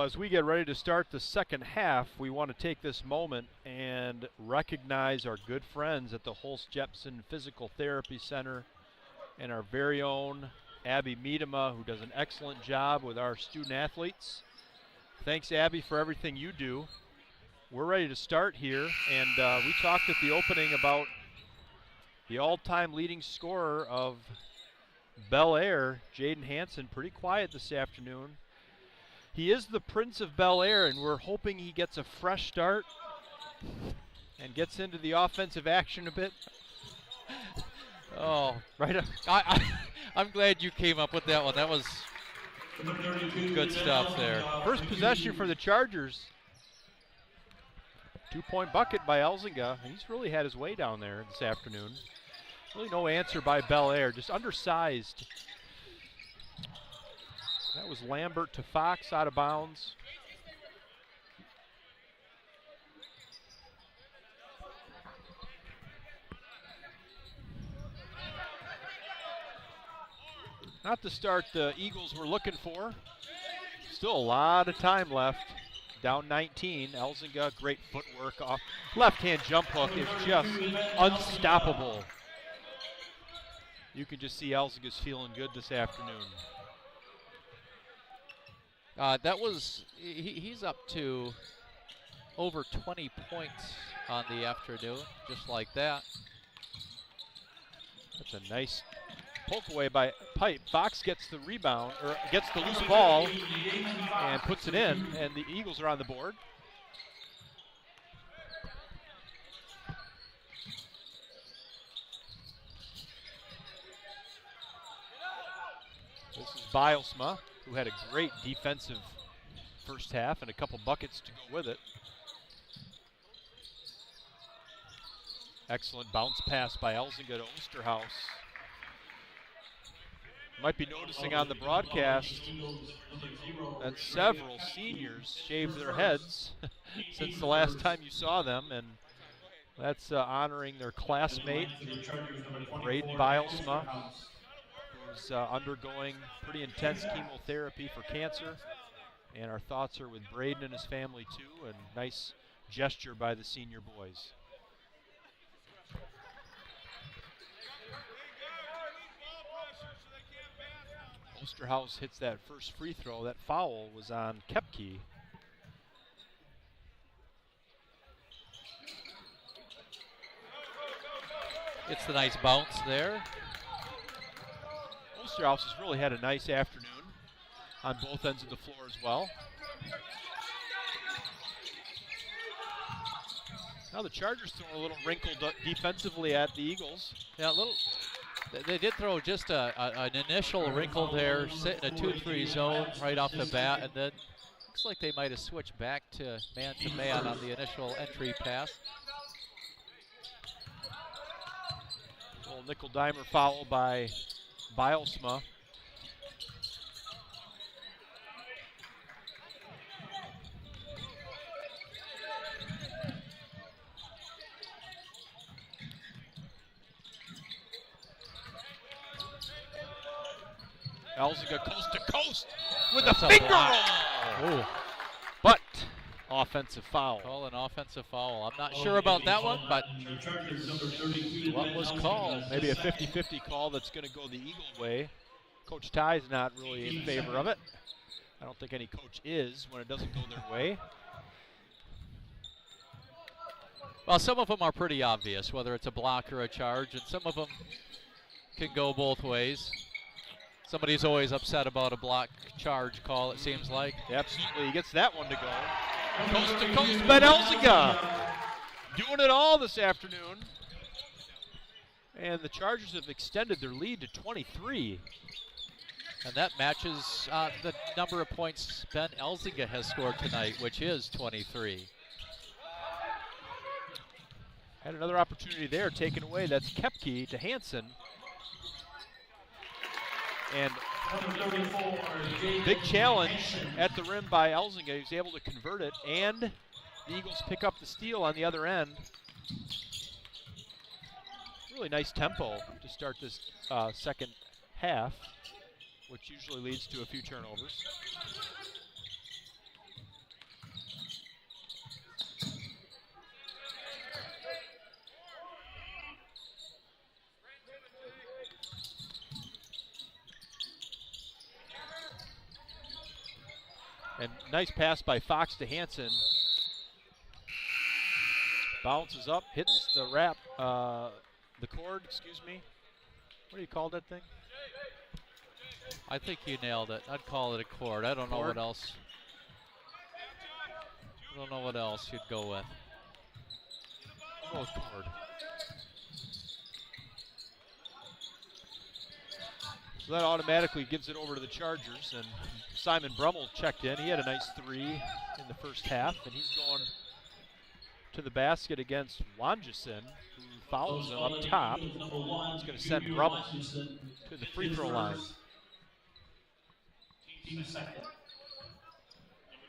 Well, as we get ready to start the second half, we want to take this moment and recognize our good friends at the Holst Jepson Physical Therapy Center and our very own Abby Miedema, who does an excellent job with our student athletes. Thanks, Abby, for everything you do. We're ready to start here, and we talked at the opening about the all-time leading scorer of Bellaire, Jaden Hansen, pretty quiet this afternoon. He is the Prince of Bellaire, and we're hoping he gets a fresh start and gets into the offensive action a bit. Oh, right. I'm glad you came up with that one. That was good stuff there. First possession for the Chargers. 2-point bucket by Elzinga. He's really had his way down there this afternoon. Really no answer by Bellaire, just undersized. That was Lambert to Fox, out of bounds. Not the start the Eagles were looking for. Still a lot of time left. Down 19. Elzinga, great footwork off. Left-hand jump hook is just unstoppable. You can just see Elzinga's feeling good this afternoon. He's up to over 20 points on the afternoon, just like that. That's a nice poke away by Pipe. Fox gets the rebound, or gets the loose ball and puts it in, and the Eagles are on the board. This is Bilesma, who had a great defensive first half and a couple buckets to go with it. Excellent bounce pass by Elzinga to Osterhaus. Might be noticing on the broadcast that several seniors shaved their heads since the last time you saw them, and that's honoring their classmate, Braden Bilesma, who's undergoing pretty intense chemotherapy for cancer. And our thoughts are with Braden and his family too, and nice gesture by the senior boys. Osterhaus hits that first free throw. That foul was on Kepke. It's the nice bounce there. Osterhaus has really had a nice afternoon on both ends of the floor as well. Now the Chargers throwing a little wrinkle defensively at the Eagles. Yeah, a little. They did throw just an initial wrinkle there, sit in a 2-3 zone right off the bat, and then looks like they might have switched back to man on the initial entry pass. Little nickel dimer foul by Bilesma. Elzinga coast to coast with a finger roll. But offensive foul. Call an offensive foul. I'm not sure about that one, but what was called? Maybe a 50-50 call that's going to go the Eagle way. Coach Ty's not really in favor of it. I don't think any coach is when it doesn't go their way. Well, some of them are pretty obvious, whether it's a block or a charge, and some of them can go both ways. Somebody's always upset about a block charge call, it seems like. Absolutely, he gets that one to go. Coast to coast, Ben Elzinga doing it all this afternoon. And the Chargers have extended their lead to 23. And that matches the number of points Ben Elzinga has scored tonight, which is 23. Had another opportunity there taken away. That's Kepke to Hansen. And big challenge at the rim by Elzinga. He's able to convert it, and the Eagles pick up the steal on the other end. Really nice tempo to start this second half, which usually leads to a few turnovers. Nice pass by Fox to Hansen. Bounces up, hits the the cord, excuse me. What do you call that thing? I think you nailed it. I'd call it a cord. I don't know what else. I don't know what else you'd go with. I'll go with cord. So that automatically gives it over to the Chargers, and Simon Brummel checked in. He had a nice 3 in the first half, and he's going to the basket against Wanjison, who fouls him up top. He's going to send Brummel to the free throw line. Team second.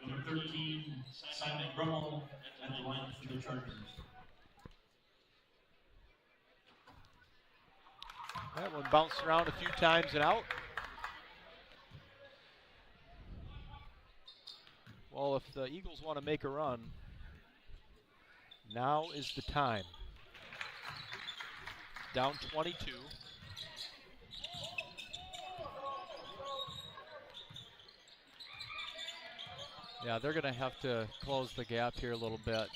Number 13, Simon Brummel at the line for the Chargers. That one bounced around a few times and out. Well, if the Eagles want to make a run, now is the time. Down 22. Yeah, they're going to have to close the gap here a little bit.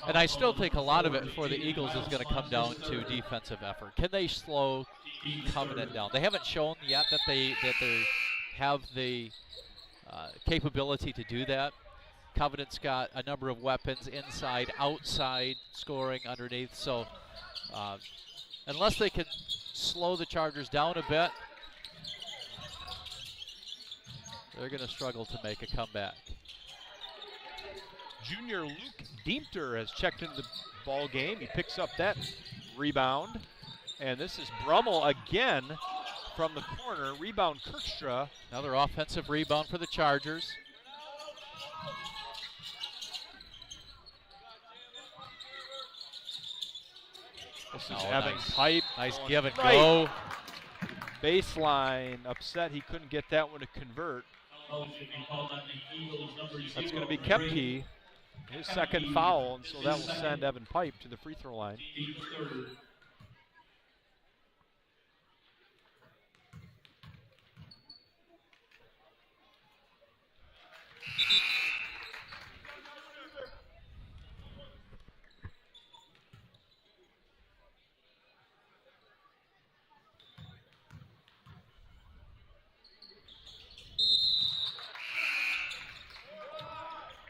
And I still think a lot of it for the Eagles is going to come down to defensive effort. Can they slow Covenant down? They haven't shown yet that they have the capability to do that. Covenant's got a number of weapons inside, outside, scoring underneath. So unless they can slow the Chargers down a bit, they're going to struggle to make a comeback. Junior Luke Diemter has checked into the ball game. He picks up that rebound. And this is Brummel again from the corner. Rebound Kirkstra. Another offensive rebound for the Chargers. This is Evan Pipe. Nice give and go. Baseline upset. He couldn't get that one to convert. That's going to be Kepke. His second foul, and so that will send Evan Pipe to the free throw line.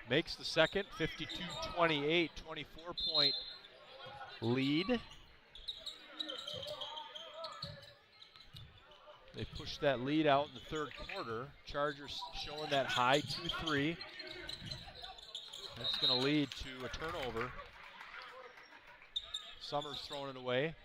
Makes the second, 52-28, 24-point lead. They pushed that lead out in the third quarter. Chargers showing that high 2-3. That's going to lead to a turnover. Summers throwing it away.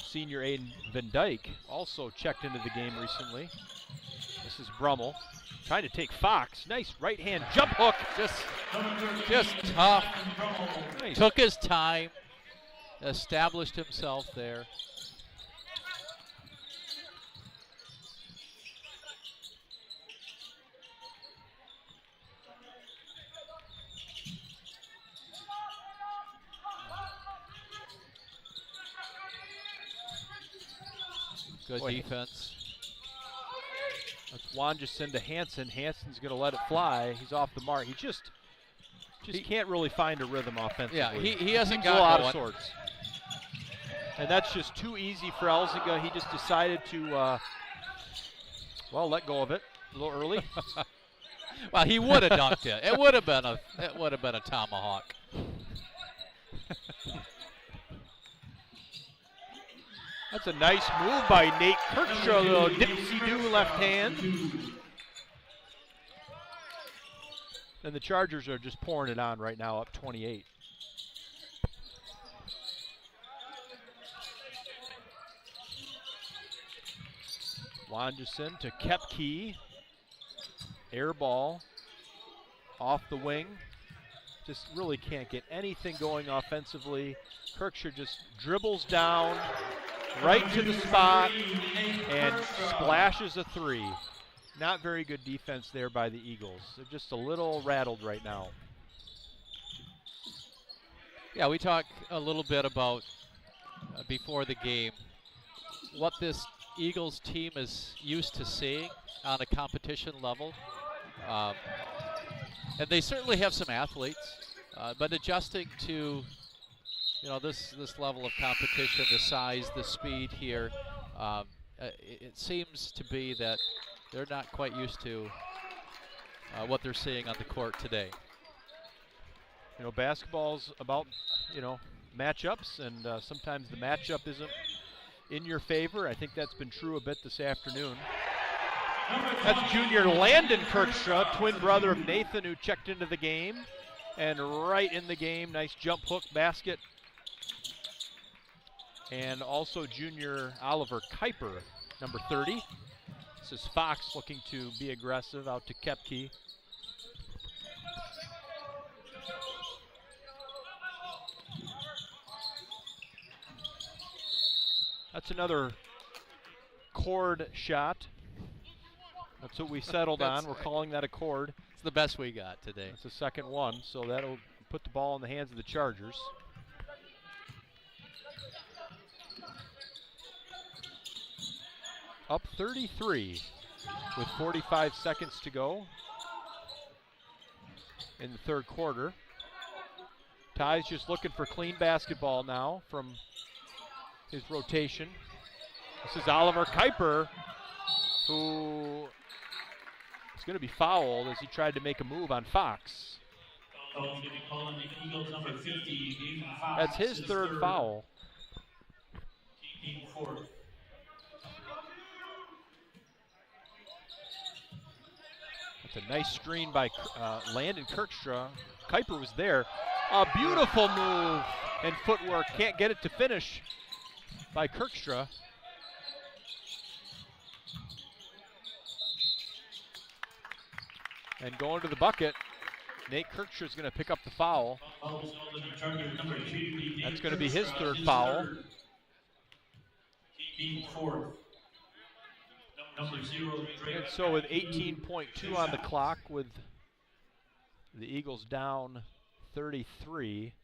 Senior Aiden Van Dyke also checked into the game recently. This is Brummel trying to take Fox. Nice right hand jump hook. Just tough. Nice. Took his time. Established himself there. Good defense. That's Wanjison to Hansen. Hansen's going to let it fly. He's off the mark. He just can't really find a rhythm offensively. Yeah, he hasn't Seems got a lot going. of sorts. And that's just too easy for Elzinga. He just decided to, let go of it a little early. Well, he would have dunked it. It would have been a tomahawk. That's a nice move by Nate Kirkstra, a little dipsy-do left hand. And the Chargers are just pouring it on right now, up 28. Wanjison to Kepke. Air ball off the wing. Just really can't get anything going offensively. Kirkstra just dribbles down right to the spot and splashes a three. Not very good defense there by the Eagles. They're just a little rattled right now. Yeah, we talked a little bit about before the game what this Eagles team is used to seeing on a competition level. And they certainly have some athletes, but adjusting to this level of competition, the size, the speed here, it seems to be that they're not quite used to what they're seeing on the court today. Basketball's about, matchups, and sometimes the matchup isn't in your favor. I think that's been true a bit this afternoon. That's junior Landon Kirkstra, twin brother of Nathan, who checked into the game. And right in the game, nice jump hook basket. And also junior Oliver Kuiper, number 30. This is Fox looking to be aggressive out to Kepke. That's another cord shot. That's what we settled on. We're calling that a cord. It's the best we got today. It's the second one, so that'll put the ball in the hands of the Chargers. Up 33 with 45 seconds to go in the third quarter. Ty's just looking for clean basketball now from his rotation. This is Oliver Kuiper, who is going to be fouled as he tried to make a move on Fox. That's his third foul. That's a nice screen by Landon Kirkstra. Kuiper was there. A beautiful move and footwork. Can't get it to finish by Kirkstra. And going to the bucket, Nate Kirkstra is going to pick up the foul. That's going to be his third foul. And so with 18.2 on the clock, with the Eagles down 33,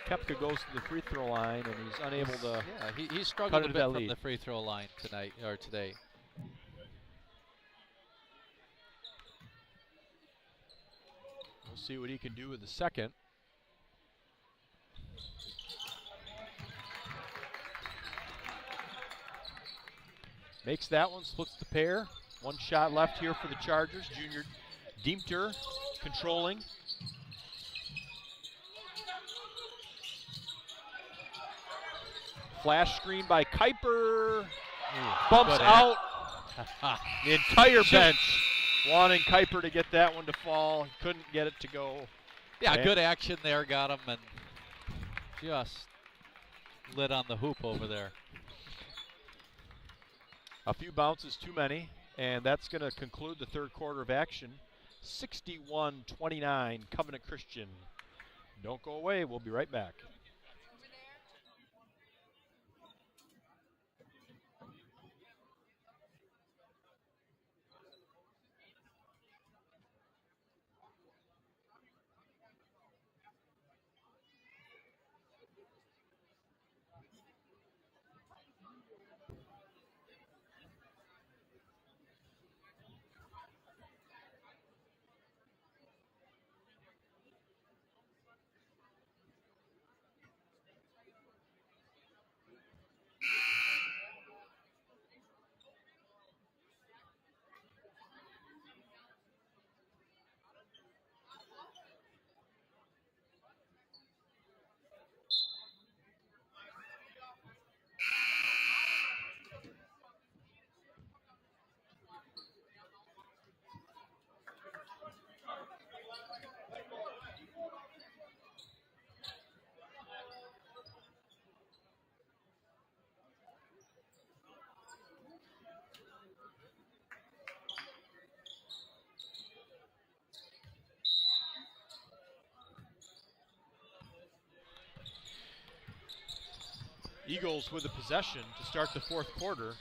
Koepka goes to the free throw line, and he's unable to. Yeah, he's struggled a bit from the free throw line tonight or today. We'll see what he can do with the second. Makes that one, splits the pair. One shot left here for the Chargers. Junior Diemter controlling. Flash screen by Kuiper. Bumps out. The entire bench wanting Kuiper to get that one to fall. He couldn't get it to go. Yeah, good action there. Got him and just lit on the hoop over there. A few bounces too many, and that's going to conclude the third quarter of action. 61-29, Covenant Christian. Don't go away. We'll be right back. Eagles with the possession to start the fourth quarter.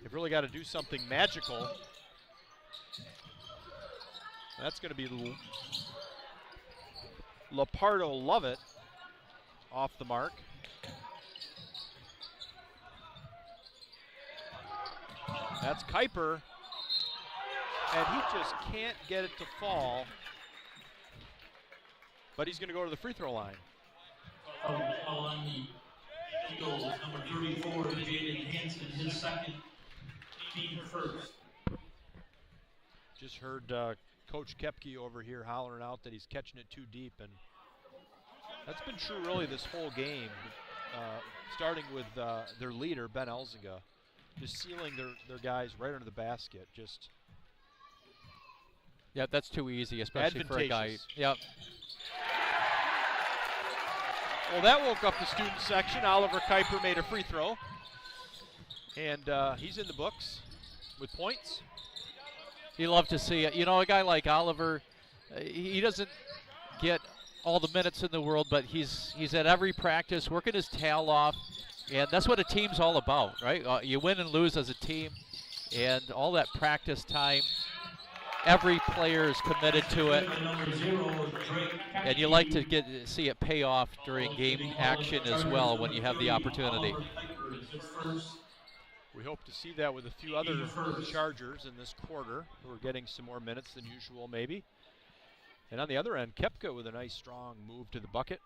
They've really got to do something magical. That's going to be Lepardo Lovett off the mark. That's Kuiper, and he just can't get it to fall. But he's going to go to the free throw line. On the Eagles, number 34, Jaden Hansen, his second, team first. Just heard Coach Koepke over here hollering out that he's catching it too deep, and that's been true really this whole game, starting with their leader, Ben Elzinga, just sealing their guys right under the basket. Just yeah, that's too easy, especially for a guy. Yep. Well, that woke up the student section. Oliver Kuiper made a free throw, and he's in the books with points. You love to see it. You know, a guy like Oliver, he doesn't get all the minutes in the world, but he's at every practice, working his tail off, and that's what a team's all about, right? You win and lose as a team, and all that practice time, every player is committed to it, and you like to see it pay off during game action as well when you have the opportunity. We hope to see that with a few other Chargers in this quarter who are getting some more minutes than usual maybe. And on the other end, Koepke with a nice strong move to the bucket.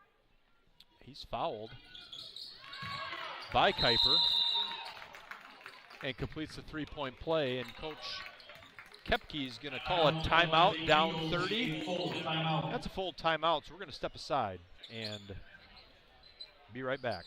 He's fouled by Kuiper and completes the three-point play, and Coach Koepke is going to call a timeout down 30. That's a full timeout, so we're going to step aside and be right back.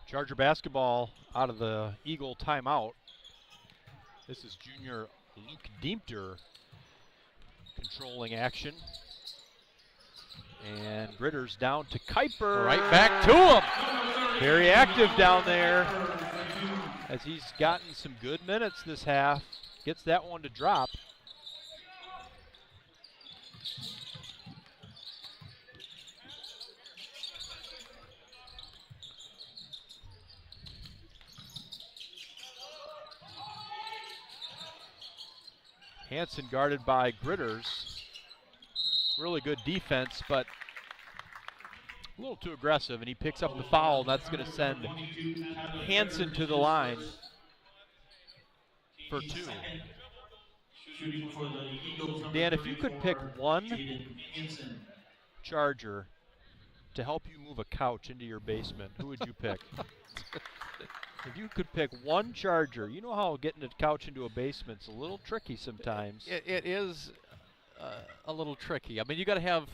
Charger basketball out of the Eagle timeout. This is junior Luke Diemter controlling action. And Britters down to Kuiper. Right back to him. Very active down there as he's gotten some good minutes this half. Gets that one to drop. Hansen guarded by Gritters. Really good defense, but a little too aggressive, and he picks up the foul, and that's going to send Hansen to the line for two. Dan, if you could pick one Charger to help you move a couch into your basement, who would you pick? If you could pick one Charger, you know how getting a couch into a basement's a little tricky sometimes. It is a little tricky. I mean, you got to have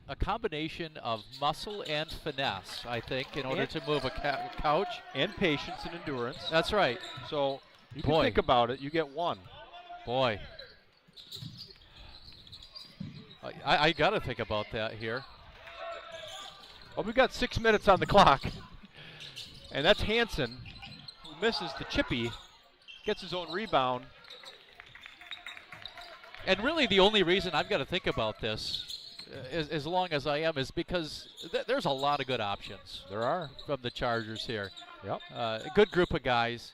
a combination of muscle and finesse, I think, in order to move a couch. And patience and endurance. That's right. So you can think about it. You get one. Boy. I got to think about that here. Well, we've got 6 minutes on the clock. And that's Hansen, who misses the chippy, gets his own rebound. And really the only reason I've got to think about this, as long as I am, is because there's a lot of good options. There are. From the Chargers here. Yep. A good group of guys.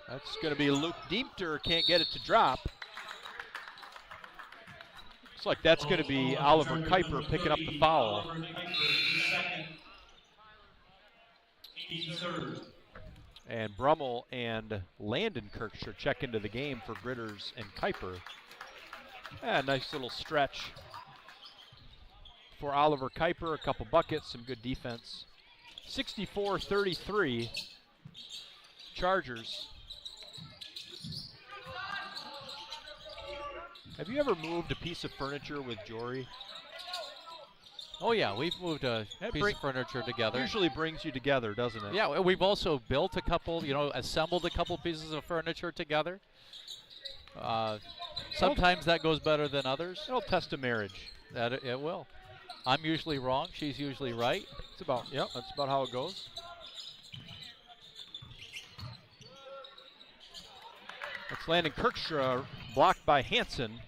That's going to be Luke Diemter, can't get it to drop. Looks like that's going to be Oliver Kuiper picking up the foul. Oliver Kuiper, second. He's third. And Brummel and Landenkircher check into the game for Gritters and Kuiper. Nice little stretch for Oliver Kuiper. A couple buckets, some good defense. 64-33, Chargers. Have you ever moved a piece of furniture with Jory? Oh yeah, we've moved a piece of furniture together. Usually brings you together, doesn't it? Yeah, we've also built a couple, assembled a couple pieces of furniture together. Sometimes that goes better than others. It'll test a marriage. That it will. I'm usually wrong, she's usually right. That's about how it goes. That's Landenkircher blocked by Hansen.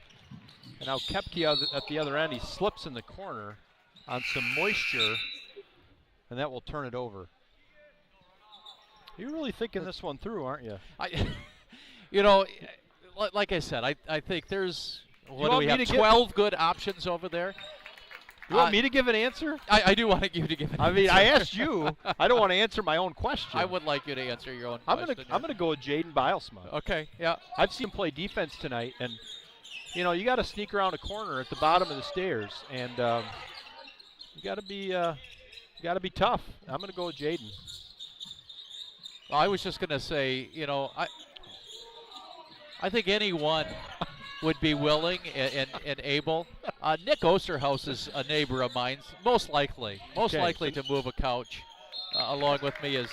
And now Kepke at the other end, he slips in the corner on some moisture, and that will turn it over. You're really thinking this one through, aren't you? Like I said, I think there's, what do we have, 12 good options over there. You want me to give an answer? I do want you to give an answer. I mean, I asked you. I don't want to answer my own question. I would like you to answer your own question. I'm gonna go with Jaden Bilesma. Okay, yeah. I've seen him play defense tonight, and you got to sneak around a corner at the bottom of the stairs, and you got to be tough. I'm gonna go with Jaden. Well, I was just gonna say, I think anyone would be willing and able. Nick Osterhaus is a neighbor of mine, most likely to move a couch along with me is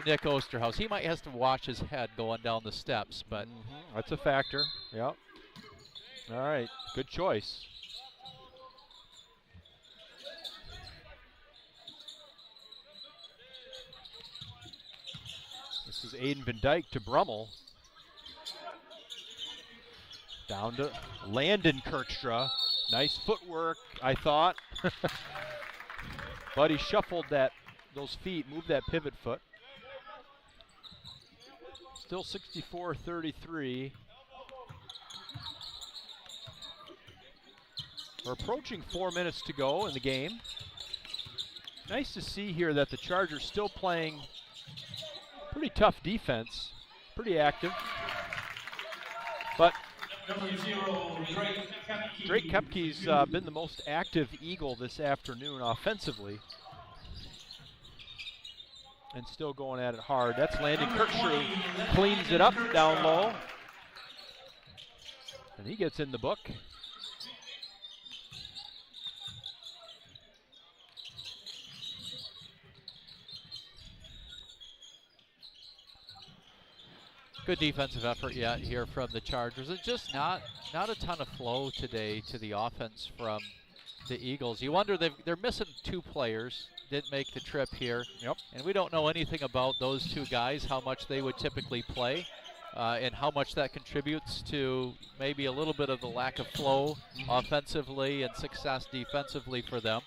Nick Osterhaus. He might have to watch his head going down the steps, but that's a factor. Yep. All right, good choice. This is Aiden Van Dyke to Brummel. Down to Landenkircher. Nice footwork, I thought. But he shuffled those feet, moved that pivot foot. Still 64-33. We're approaching 4 minutes to go in the game. Nice to see here that the Chargers still playing pretty tough defense, pretty active. But Drake Kepke's been the most active Eagle this afternoon offensively. And still going at it hard. That's Landenkircher, cleans it up down low. And he gets in the book. Good defensive effort yet here from the Chargers. It's just not a ton of flow today to the offense from the Eagles. You wonder, they're missing two players, didn't make the trip here. Yep. And we don't know anything about those two guys, how much they would typically play, and how much that contributes to maybe a little bit of the lack of flow offensively and success defensively for them.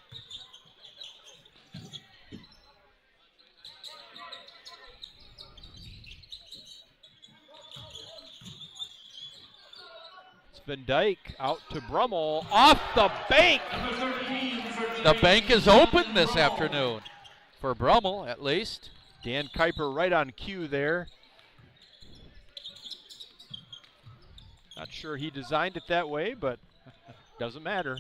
Van Dyke out to Brummel, off the bank. The bank is open this afternoon, for Brummel at least. Dan Kuiper right on cue there. Not sure he designed it that way, but doesn't matter.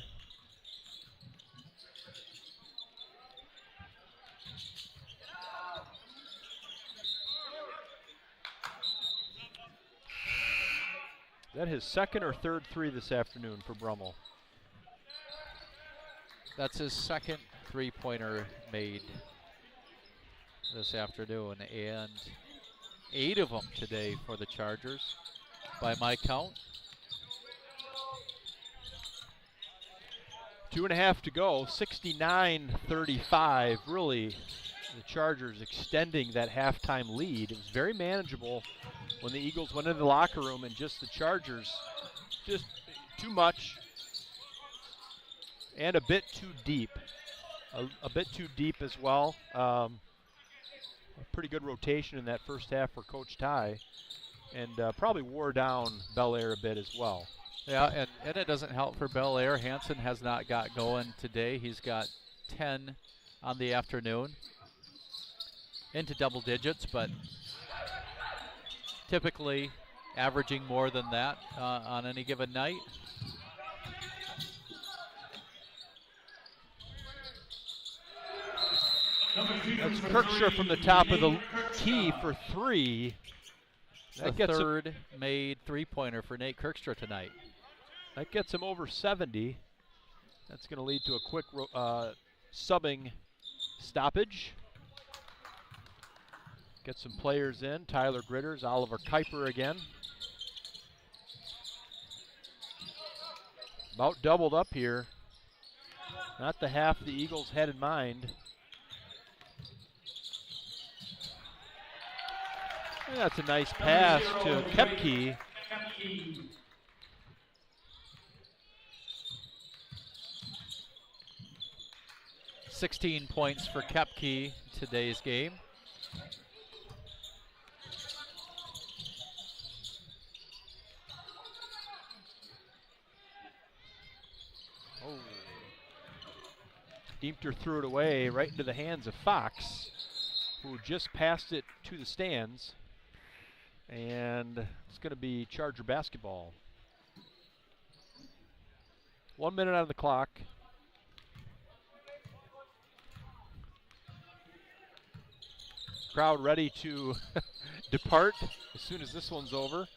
Is that his second or third three this afternoon for Brummel? That's his second three-pointer made this afternoon, and 8 of them today for the Chargers, by my count. 2.5 to go, 69-35. Really, the Chargers extending that halftime lead. It was very manageable when the Eagles went into the locker room, and just the Chargers, just too much and a bit too deep. A bit too deep as well. A pretty good rotation in that first half for Coach Ty, and probably wore down Bellaire a bit as well. Yeah, and it doesn't help for Bellaire. Hansen has not got going today. He's got 10 on the afternoon. Into double digits, but typically averaging more than that on any given night. That's Kirkstra from the top of the key for 3. That gets the third made three-pointer for Nate Kirkstra tonight. That gets him over 70. That's going to lead to a quick subbing stoppage. Get some players in. Tyler Gritters, Oliver Kuiper again. About doubled up here. Not the half the Eagles had in mind. And that's a nice pass to Kepke. 16 points for Kepke today's game. Oh. Diemter threw it away right into the hands of Fox, who just passed it to the stands. And it's going to be Charger basketball. 1 minute on the clock. Crowd ready to depart as soon as this one's over.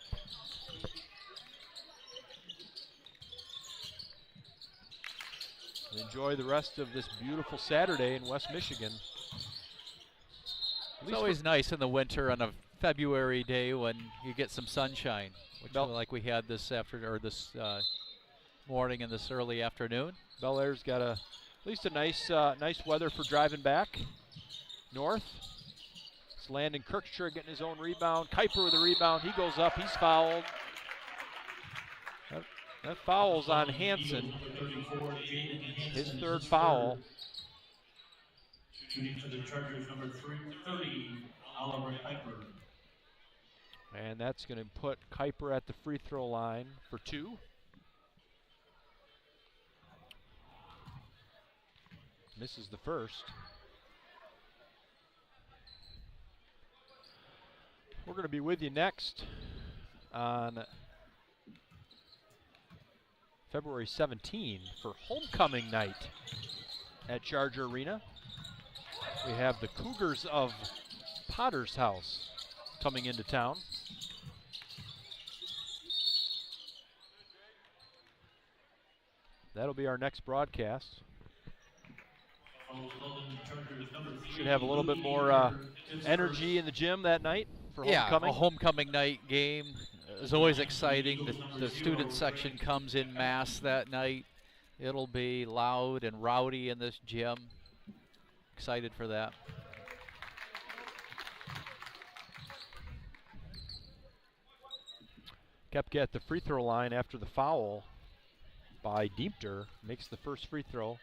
Enjoy the rest of this beautiful Saturday in West Michigan. It's always nice in the winter on a February day when you get some sunshine, which like we had this morning and this early afternoon. Bellaire's got at least a nice weather for driving back north. It's Landon Kirkstra getting his own rebound. Kuiper with a rebound. He goes up. He's fouled. That foul's on Hansen. His third foul. Shooting for the Chargers, number 30, Oliver Kuiper. And that's going to put Kuiper at the free throw line for 2. Misses the first. We're going to be with you next on February 17 for homecoming night at Charger Arena. We have the Cougars of Potter's House coming into town. That'll be our next broadcast. Should have a little bit more energy in the gym that night for homecoming. Yeah, a homecoming night game is always exciting. The student section comes in mass that night. It'll be loud and rowdy in this gym. Excited for that. Kepke at the free throw line after the foul by Diemter. Makes the first free throw.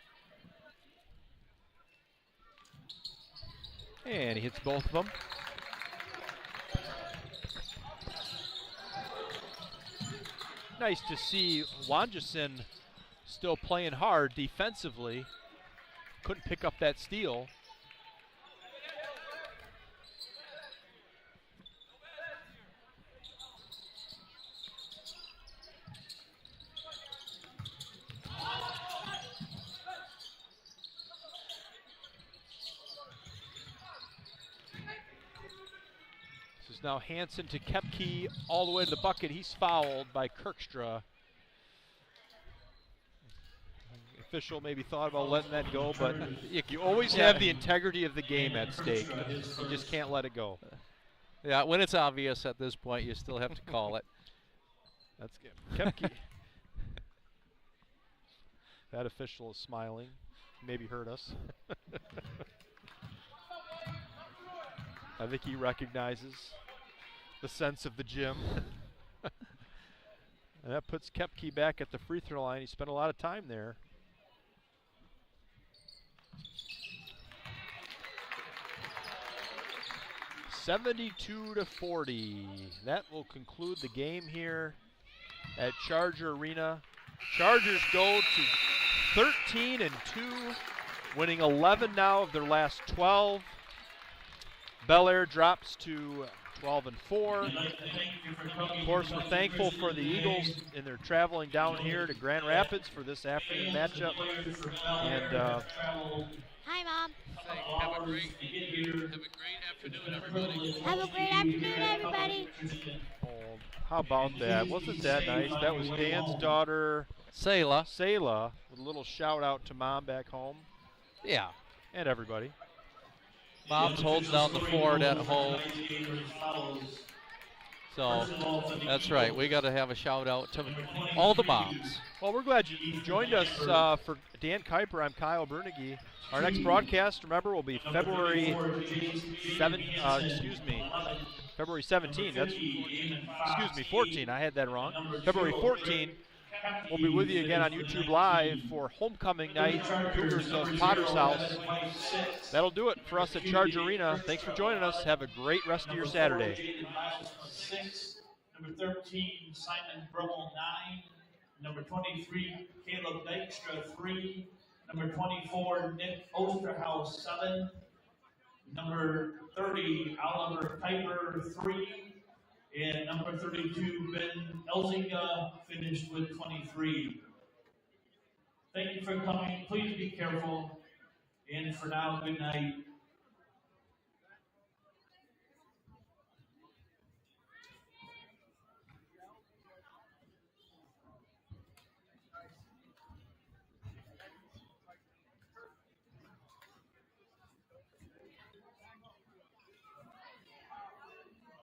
And he hits both of them. Nice to see Wanderson still playing hard defensively. Couldn't pick up that steal. This is now Hansen to Kepke all the way to the bucket. He's fouled by Kirkstra. Official maybe thought about letting that go, but you always have the integrity of the game at stake. You just can't let it go. Yeah, when it's obvious at this point, you still have to call it. That's good. Kepke. That official is smiling. Maybe heard us. I think he recognizes the sense of the gym. And that puts Kepke back at the free throw line. He spent a lot of time there. (72-40). That will conclude the game here at Charger Arena. Chargers go to 13-2, winning 11 now of their last 12. Bellaire drops to 12-4. Of course, we're thankful for the Eagles in their traveling down here to Grand Rapids for this afternoon matchup. And Hi, Mom. Have a great afternoon, everybody. Have a great afternoon, everybody. oh, how about that? Wasn't that nice? That was Dan's daughter, Selah. with a little shout out to Mom back home Yeah. and everybody. Mom's holding down the fort at home. So that's right. We got to have a shout out to all the moms. Well, we're glad you joined us for Dan Kuiper. I'm Kyle Brunigy. Our next broadcast, remember, will be February 17. That's 14. I had that wrong. February 14. We'll be with you again on YouTube Live for homecoming night, Cougars of Potter's House. That'll do it for us at Charger Arena. Thanks for joining us. Have a great rest of your Saturday. 6, number 13, Simon Brummel, 9, number 23, Caleb Dykstra, 3, number 24, Nick Osterhaus, 7, number 30, Oliver Piper, 3, and number 32, Ben Elzinga, finished with 23. Thank you for coming. Please be careful. And for now, good night.